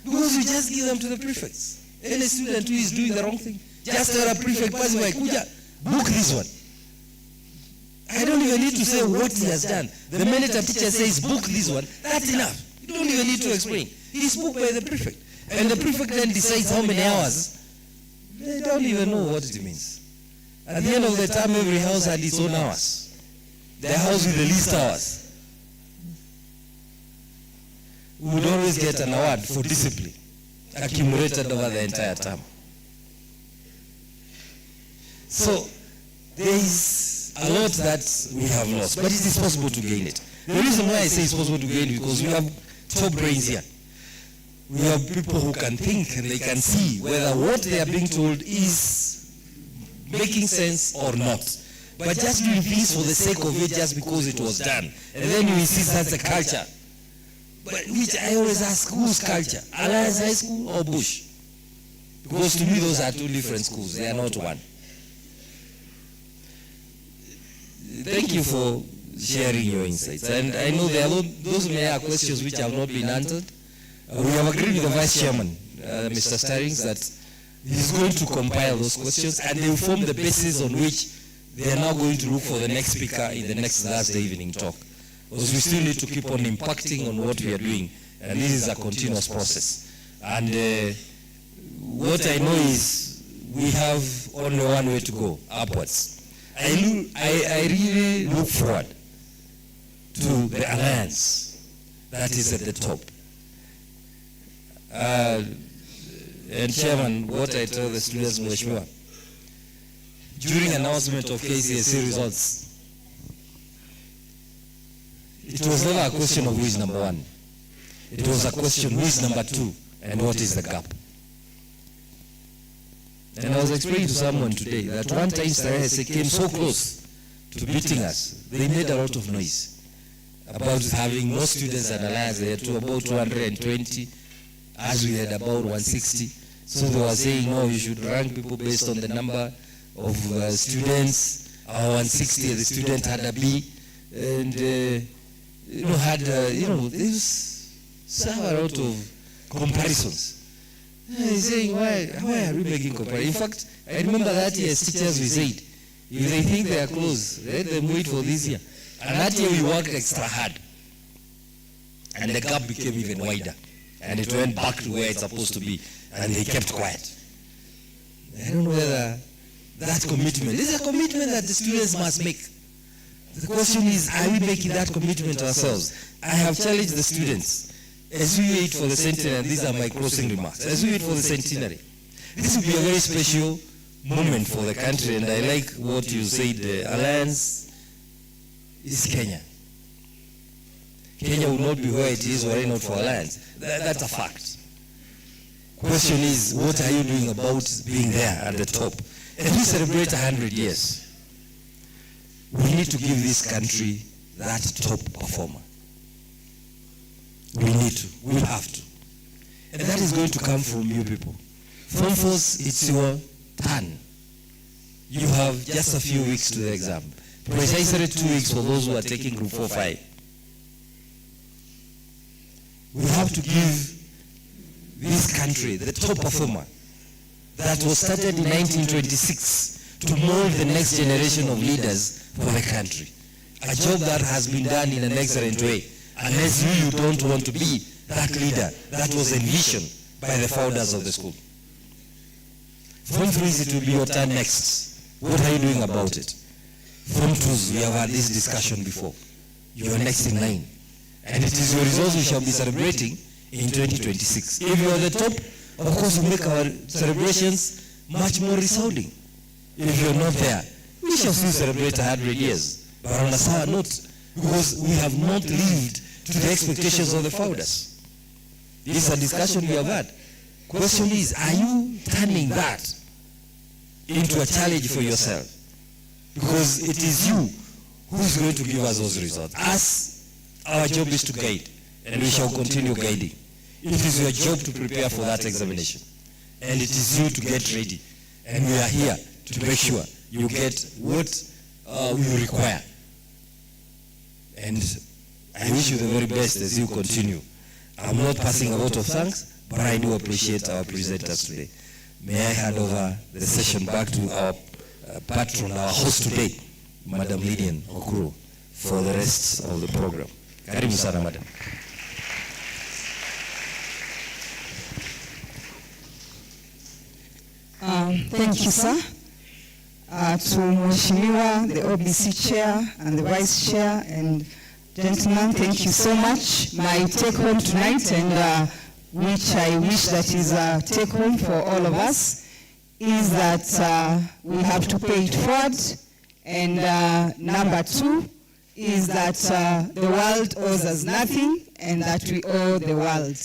Because we just give them to the prefects. Any student who is doing the wrong thing, just tell a prefect, Kuja, book this one. I don't even need to say what he has done. The minute a teacher says, book this one, that's enough. You don't even need to explain. It is booked by the prefect. And the prefect then decides how many hours. They don't even know what it means. At the end of the time, every house had its own hours. The house with the least hours would always get an award for discipline accumulated over the entire term. So there is a lot that we have lost, but it is possible to gain it. The reason why I say it's possible to gain it is because we have top brains here. We have people who can think and they can see whether what they are being told is making sense or not. But just doing things for the sake of it just because it was done. And then you insist that's the culture. But which I always ask, whose culture? Alliance High School or Bush? Because to me those are two different schools. They are not one. Thank you for sharing your insights. And I know there are those may have questions which have not been answered. We have agreed with the Vice Chairman, Mr. Starrings, that he's going to compile those questions and they will form the basis on which they are now going to look for the next speaker in the next Thursday evening talk. Because we still need to keep on impacting on what we are doing, and this is a continuous process. And what I know is we have only one way to go, upwards. I really look forward to the alliance that is at the top. And Chairman, what I tell the students, Mheshimiwa, during announcement of KCSE results, it was never a question of who is number one. It was a question who is number two and what is the gap. And I was explaining to someone today that one time Starrings came so close to beating us, they made a lot of noise about having more students than Alliance. They had to about 220, as we had about 160. So they were saying, no, you should rank people based on the number of students. Our 160, the student had a B, and there's a lot of comparisons. He's saying, why are we making comparisons? In fact, I remember that year as teachers we said, If they think they are close, let them wait for this year. And that year we worked extra hard. And the gap became even wider. And it went back to where it's supposed to be. And they kept quiet. I don't know whether that commitment, this is a commitment that the students must make. The question is, are we making that commitment ourselves? I have challenged the students. As we wait for the centenary, and these are my closing remarks, as we wait for the centenary, this will be a very special moment for the country, and I like what you said, the alliance is Kenya. Kenya will not be where it is were it not for alliance. That's a fact. Question is, what are you doing about being there at the top? And we celebrate 100 years. We need to give this country that top performer. We need to. We have to. And that is going to come from you people. Form 4s, it's your turn. You have just a few weeks to the exam. Precisely 2 weeks for those who are taking Group 4-5. We have to give this country the top performer that was started in 1926 to mold the next generation of leaders for the country. A job that has been done in an excellent way. Unless you don't want to be that leader that was envisioned by the founders of the school. Form 3s, it will be your turn next. What are you doing about it? Form 2s, we have had this discussion before. You are next in line. And it is your results we shall be celebrating in 2026. If you are the top, of course we make our celebrations much more resounding. If you are not there, we shall still celebrate 100 years. But on a sour note, because we have not lived to the expectations of the founders. This is a discussion we have had. Question is, are you turning that into a challenge for yourself? Because it is you who is going to give us those results. Us, our job is to guide, and we shall continue guiding. It is your job to prepare for that examination. And it is you to get ready. And we are here to make sure you get what we require. And I wish you the very best as you continue. I'm not passing a vote of thanks, but I do appreciate our presenters today. May I hand over the session back to our patron, our host today, Madam Lydian Okuru, for the rest of the program. Karibu sana, Madam. Thank you, sir. To Mheshimiwa, the OBC chair and the vice chair, and gentlemen, thank you so much. My take home tonight, and which I wish that is a take home for all of us, is that we have to pay it forward. And number 2 is that the world owes us nothing, and that we owe the world.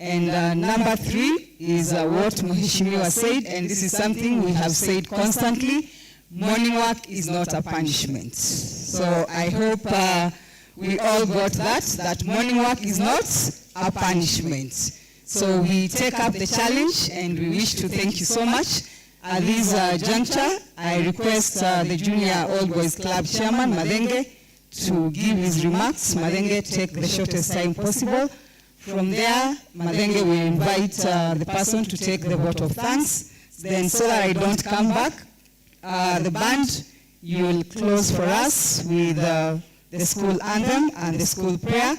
And number 3 is what Mheshimiwa said, and this is something we have said constantly: morning work is not a punishment. So I hope we all got that morning work is not a punishment. So we take up the challenge, and we wish to thank you so much. At this juncture, I request the Junior Old Boys Club Chairman, Madenge, to give his remarks. Madenge, take the shortest time possible. From there, Madenge will invite the person to take the vote of thanks. Then, so that I don't come back, the band, you will close for us with the school anthem and the school prayer.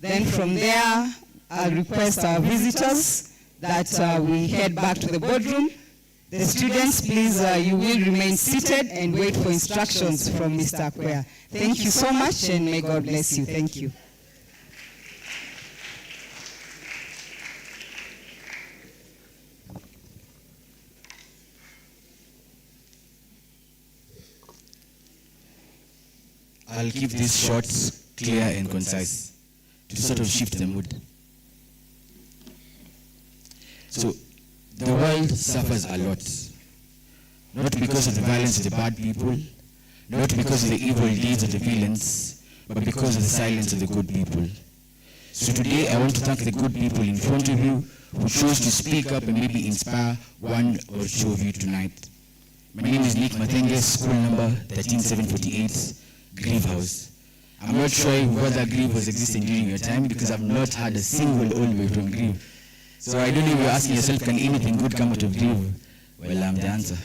Then from there, I'll request our visitors that we head back to the boardroom. The students, please, you will remain seated and wait for instructions from Mr. Akwea. Thank you so much, and may God bless you. Thank you. I'll keep this short, clear, and concise to sort of shift the mood. So, the world suffers a lot, not because of the violence of the bad people, not because of the evil deeds of the villains, but because of the silence of the good people. So today I want to thank the good people in front of you who chose to speak up and maybe inspire one or two of you tonight. My name is Nick Mathenge, school number 13748, Grieve House. I'm not sure whether Grieve was existing during your time, because I've not had a single old way from Grieve. So I don't know if you're asking yourself, can anything good come out of Grieve? Well, I'm the answer.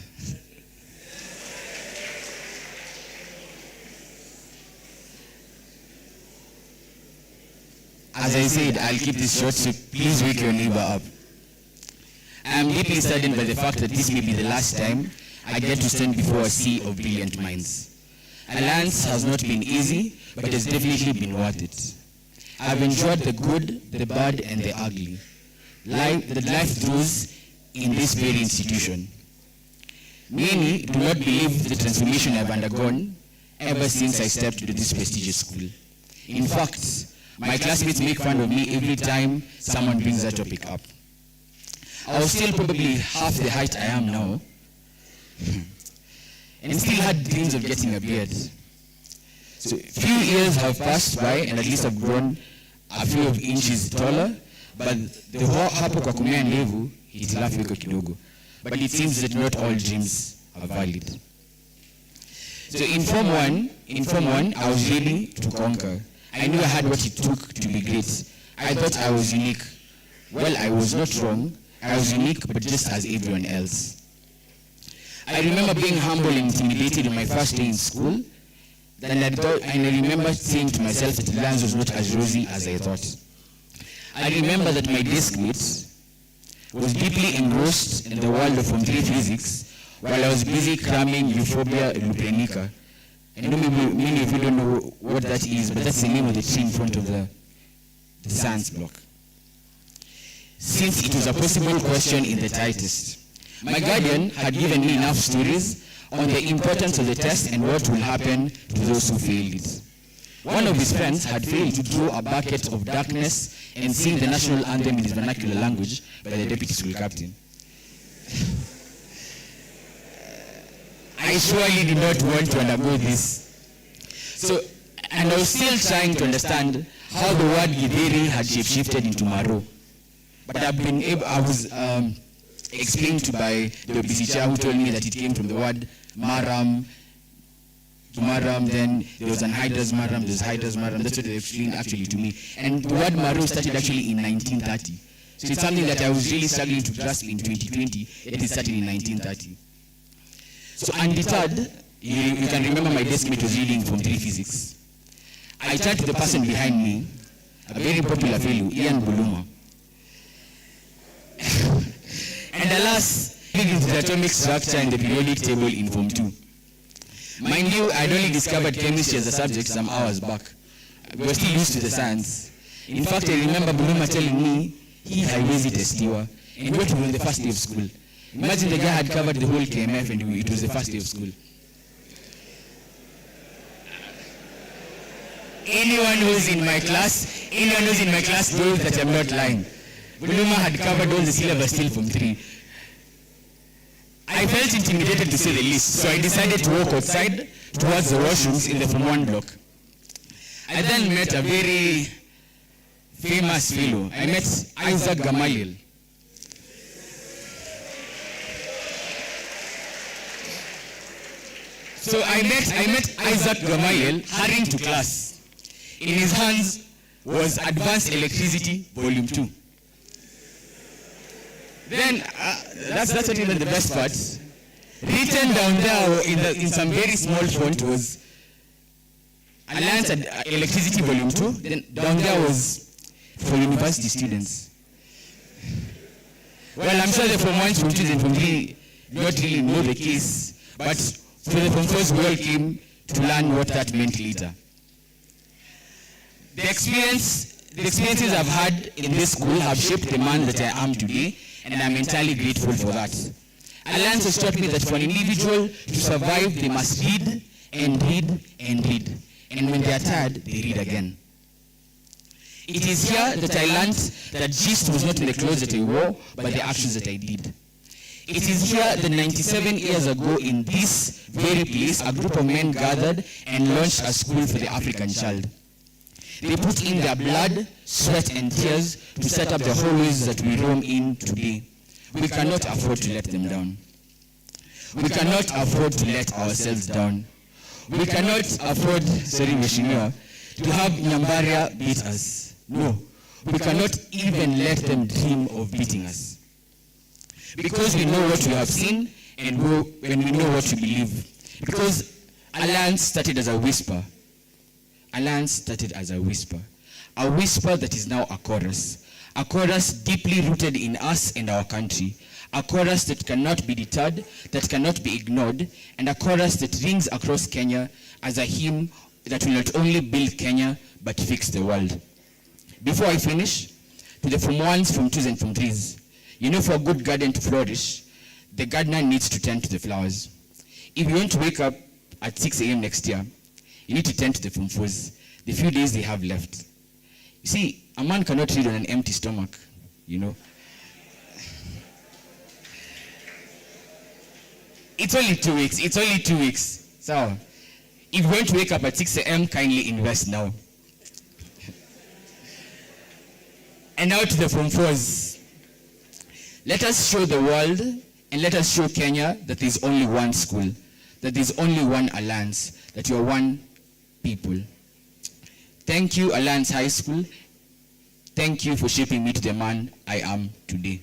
As I said, I'll keep this short, so please wake your neighbor up. I am deeply saddened by the fact that this may be the last time I get to stand before a sea of brilliant minds. Alliance has not been easy, but it has definitely been worth it. I've enjoyed the good, the bad, and the ugly. That life throws in this very institution. Many do not believe the transformation I've undergone ever since I stepped into this prestigious school. In fact, my classmates make fun of me every time someone brings that topic up. I was still probably half the height I am now, and still had dreams of getting a beard. So a few years have passed by, and at least I've grown a few of inches taller, but the hapo kwa kumea ndevu hitilafu iko kidogo. But it seems that not all dreams are valid. So in Form 1, I was ready to conquer. I knew I had what it took to be great. I thought I was unique. Well, I was not wrong. I was unique, but just as everyone else. I remember being humble and intimidated in my first day in school. And I remember saying to myself that Alliance was not as rosy as I thought. I remember that my deskmate was deeply engrossed in the world of Form 3 physics while I was busy cramming Euphorbia luprenica. I know many of you don't know what that is, but that's the name of the tree in front of the science block. Since it was a possible question in the tightest, my guardian had given me enough stories on the importance of the test and what will happen to those who failed it. One of his friends had failed to draw a bucket of darkness and sing the national anthem in his vernacular language by the deputy school captain. I surely did not want to undergo this. And I was still trying to understand how the word Githeri had shapeshifted into Maro. But I was explained to by the OBC chair who told me that it came from the word Maram, to Maram, then there was an Hydra's Maram, there's Hydra's Maram, that's what they explained actually to me. And the word Maro started actually in 1930. So it's something that I was really struggling to grasp in 2020, it started in 1930. So undeterred, you can remember my deskmate was reading Form 3 physics. I turned to the person behind me, a very popular fellow, Ian Buluma. And alas, he did the atomic structure and the periodic table in Form 2. Mind you, I'd only discovered chemistry as a subject some hours back. We were still used to the science. In fact, I remember Buluma telling me he haiwezi testiwa, and what was the first day of school. Imagine the guy had covered the whole KMF and it was the first day of school. Anyone who's in my class knows that I'm not lying. Buluma had covered all the syllabus till Form 3. I felt intimidated to say the least, so I decided to walk outside towards the washrooms in the Form 1 block. I then met a very famous fellow. I met Isaac Gamaliel. So I met Isaac Gamaliel hurrying to class. In his hands was Advanced Electricity, Volume 2. Then, that's not even the best part. Written down there in some very small font was Alliance Electricity Volume 2. Then down there was for university students. Well, I'm sure the Form 1s, Form 2s, and Form 3 do not really know the case, but for the Form 4s, we all came to learn what that meant later. The experiences I've had in this school have shaped the man that I am today, and I'm entirely grateful for that. Alliance has taught me that for an individual to survive, they must read and read and read. And when they are tired, they read again. It is here that I learned that gist was not in the clothes that I wore, but the actions that I did. It is here that 97 years ago in this very place, a group of men gathered and launched a school for the African child. They put in their blood, sweat, and tears to set up the hallways that we roam in today. We cannot afford to let them down. We cannot afford to let ourselves down. We cannot afford, Mheshimiwa, to have Nyambaria beat us. No, we cannot even let them dream of beating us. Because we know what we have seen and when we know what we believe. Because Alliance started as a whisper. Alliance started as a whisper. a whisper that is now a chorus deeply rooted in us and our country, a chorus that cannot be deterred, that cannot be ignored, and a chorus that rings across Kenya as a hymn that will not only build Kenya, but fix the world. Before I finish, to the Form 1s, Form 2s, and Form 3s, you know, for a good garden to flourish, the gardener needs to tend to the flowers. If you want to wake up at 6 a.m. next year, you need to tend to the Form 4s, the few days they have left. You see, a man cannot read on an empty stomach, you know. It's only 2 weeks. So, if you want to wake up at 6 a.m., kindly invest now. And now to the Form 4s. Let us show the world and let us show Kenya that there is only one school, that there is only one alliance, that you are one people. Thank you, Alliance High School. Thank you for shaping me to the man I am today.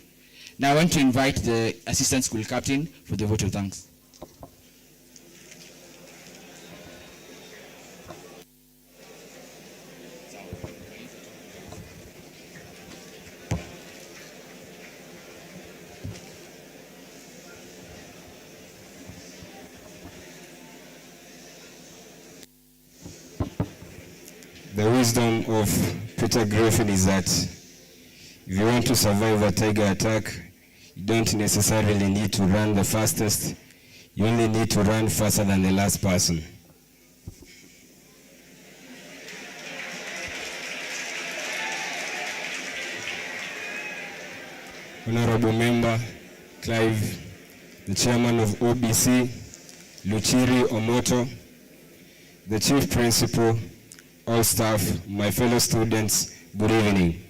Now I want to invite the Assistant School Captain for the vote of thanks. The wisdom of Peter Griffin is that if you want to survive a tiger attack, you don't necessarily need to run the fastest. You only need to run faster than the last person. Honorable Member Clive, the Chairman of OBC, Luchiri Omoto, the Chief Principal, all staff, my fellow students, good evening.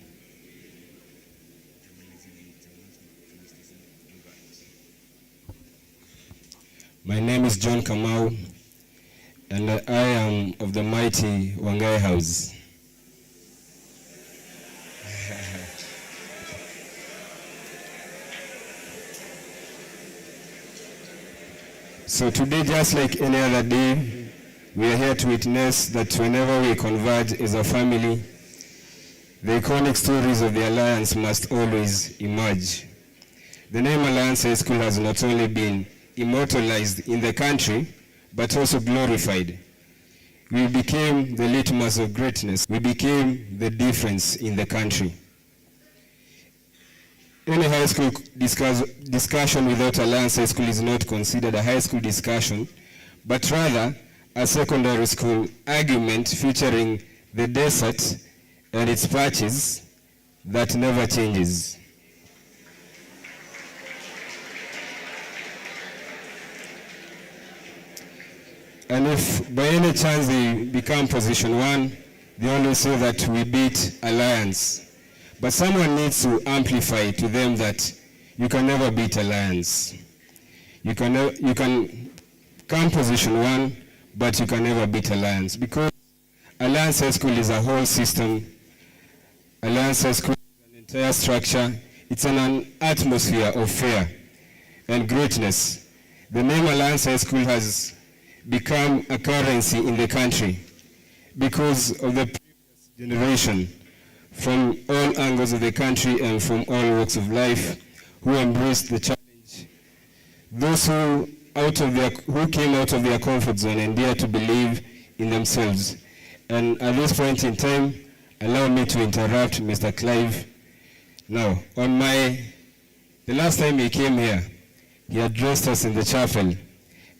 My name is John Kamau, and I am of the mighty Wangai House. So today, just like any other day, we are here to witness that whenever we converge as a family, the iconic stories of the Alliance must always emerge. The name Alliance High School has not only been immortalized in the country, but also glorified. We became the litmus of greatness. We became the difference in the country. Any high school discussion without Alliance High School is not considered a high school discussion, but rather a secondary school argument featuring the desert and its patches that never changes. And if by any chance they become position 1, they always say that we beat Alliance. But someone needs to amplify to them that you can never beat Alliance. You can come position 1, but you can never beat Alliance, because Alliance High School is a whole system. Alliance High School is an entire structure. It's an atmosphere of fear and greatness. The name Alliance High School has become a currency in the country because of the previous generation from all angles of the country and from all walks of life who embraced the challenge. Those who came out of their comfort zone and dared to believe in themselves. And at this point in time, allow me to interrupt Mr. Clive. Now, the last time he came here, he addressed us in the chapel,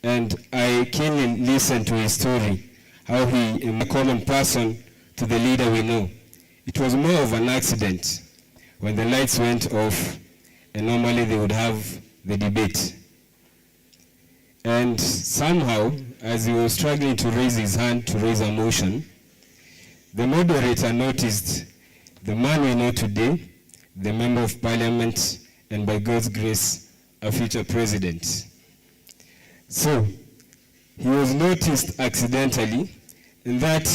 and I keenly listened to his story, how he is a common person to the leader we know. It was more of an accident when the lights went off, and normally they would have the debate. And somehow, as he was struggling to raise his hand to raise a motion, the moderator noticed the man we know today, the Member of Parliament, and by God's grace, a future president. So, he was noticed accidentally, and that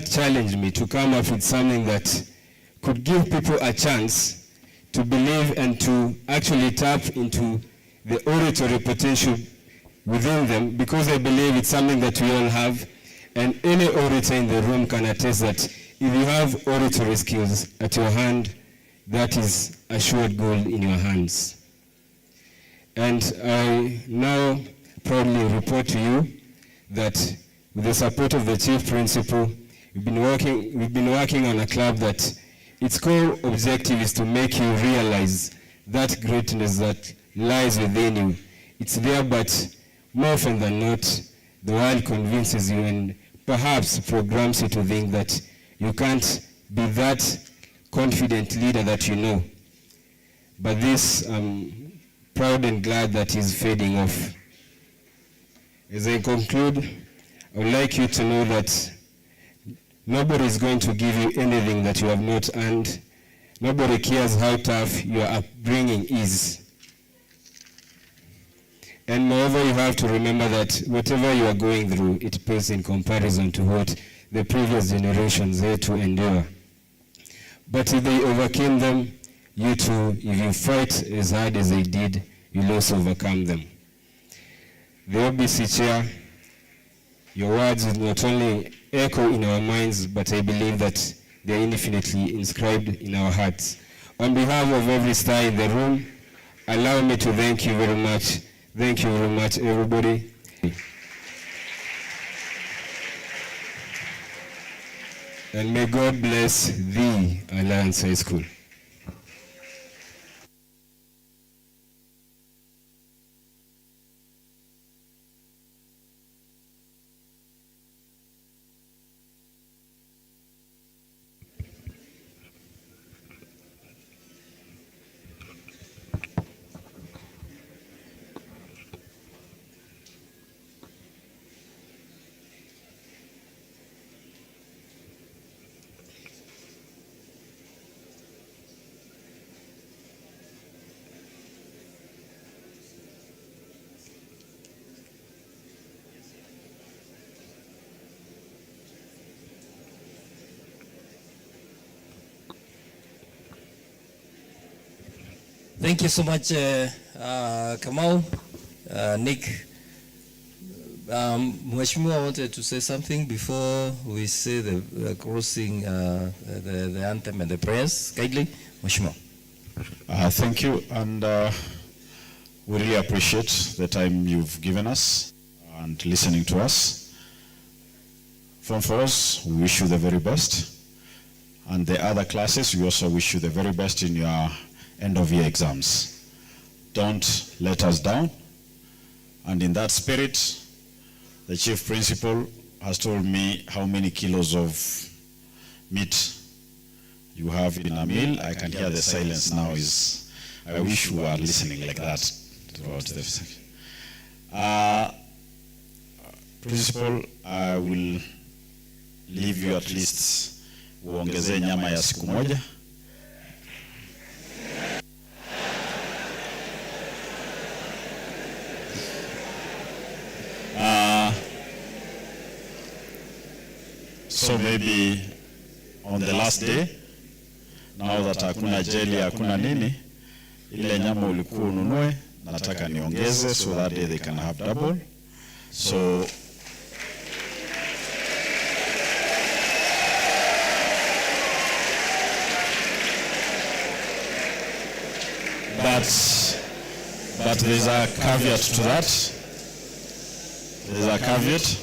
challenged me to come up with something that could give people a chance to believe and to actually tap into the oratory potential within them, because I believe it's something that we all have, and any orator in the room can attest that if you have oratory skills at your hand, that is assured gold in your hands. And I now proudly report to you that with the support of the Chief Principal, we've been working on a club that its core objective is to make you realize that greatness that lies within you. It's there, but more often than not, the world convinces you and perhaps programs you to think that you can't be that confident leader that you know. But this, I'm proud and glad that is fading off. As I conclude, I would like you to know that nobody is going to give you anything that you have not earned. Nobody cares how tough your upbringing is. And moreover, you have to remember that whatever you are going through, it pales in comparison to what the previous generations had to endure. But if they overcame them, you too, if you fight as hard as they did, you'll also overcome them. The OBC chair, your words will not only echo in our minds, but I believe that they are infinitely inscribed in our hearts. On behalf of every star in the room, allow me to thank you very much. Thank you very much, everybody. And may God bless the Alliance High School. Thank you so much, Kamau, Nick. Mheshimiwa wanted to say something before we say the crossing, the anthem and the prayers. Kindly, Mheshimiwa. Thank you, and we really appreciate the time you've given us and listening to us. From for us, we wish you the very best. And the other classes, we also wish you the very best in your end-of-year exams. Don't let us down. And in that spirit, the Chief Principal has told me how many kilos of meat you have in a meal. I can hear the silence now. I wish we were listening like that throughout the Principal, I will leave you at least uongeze nyama ya siku moja. So maybe on the last day, now that hakuna jeli, hakuna nini, ile nyama ulikuwa ununue, nataka niongeze so that day they can have double. So but there's a caveat to that. There's a caveat.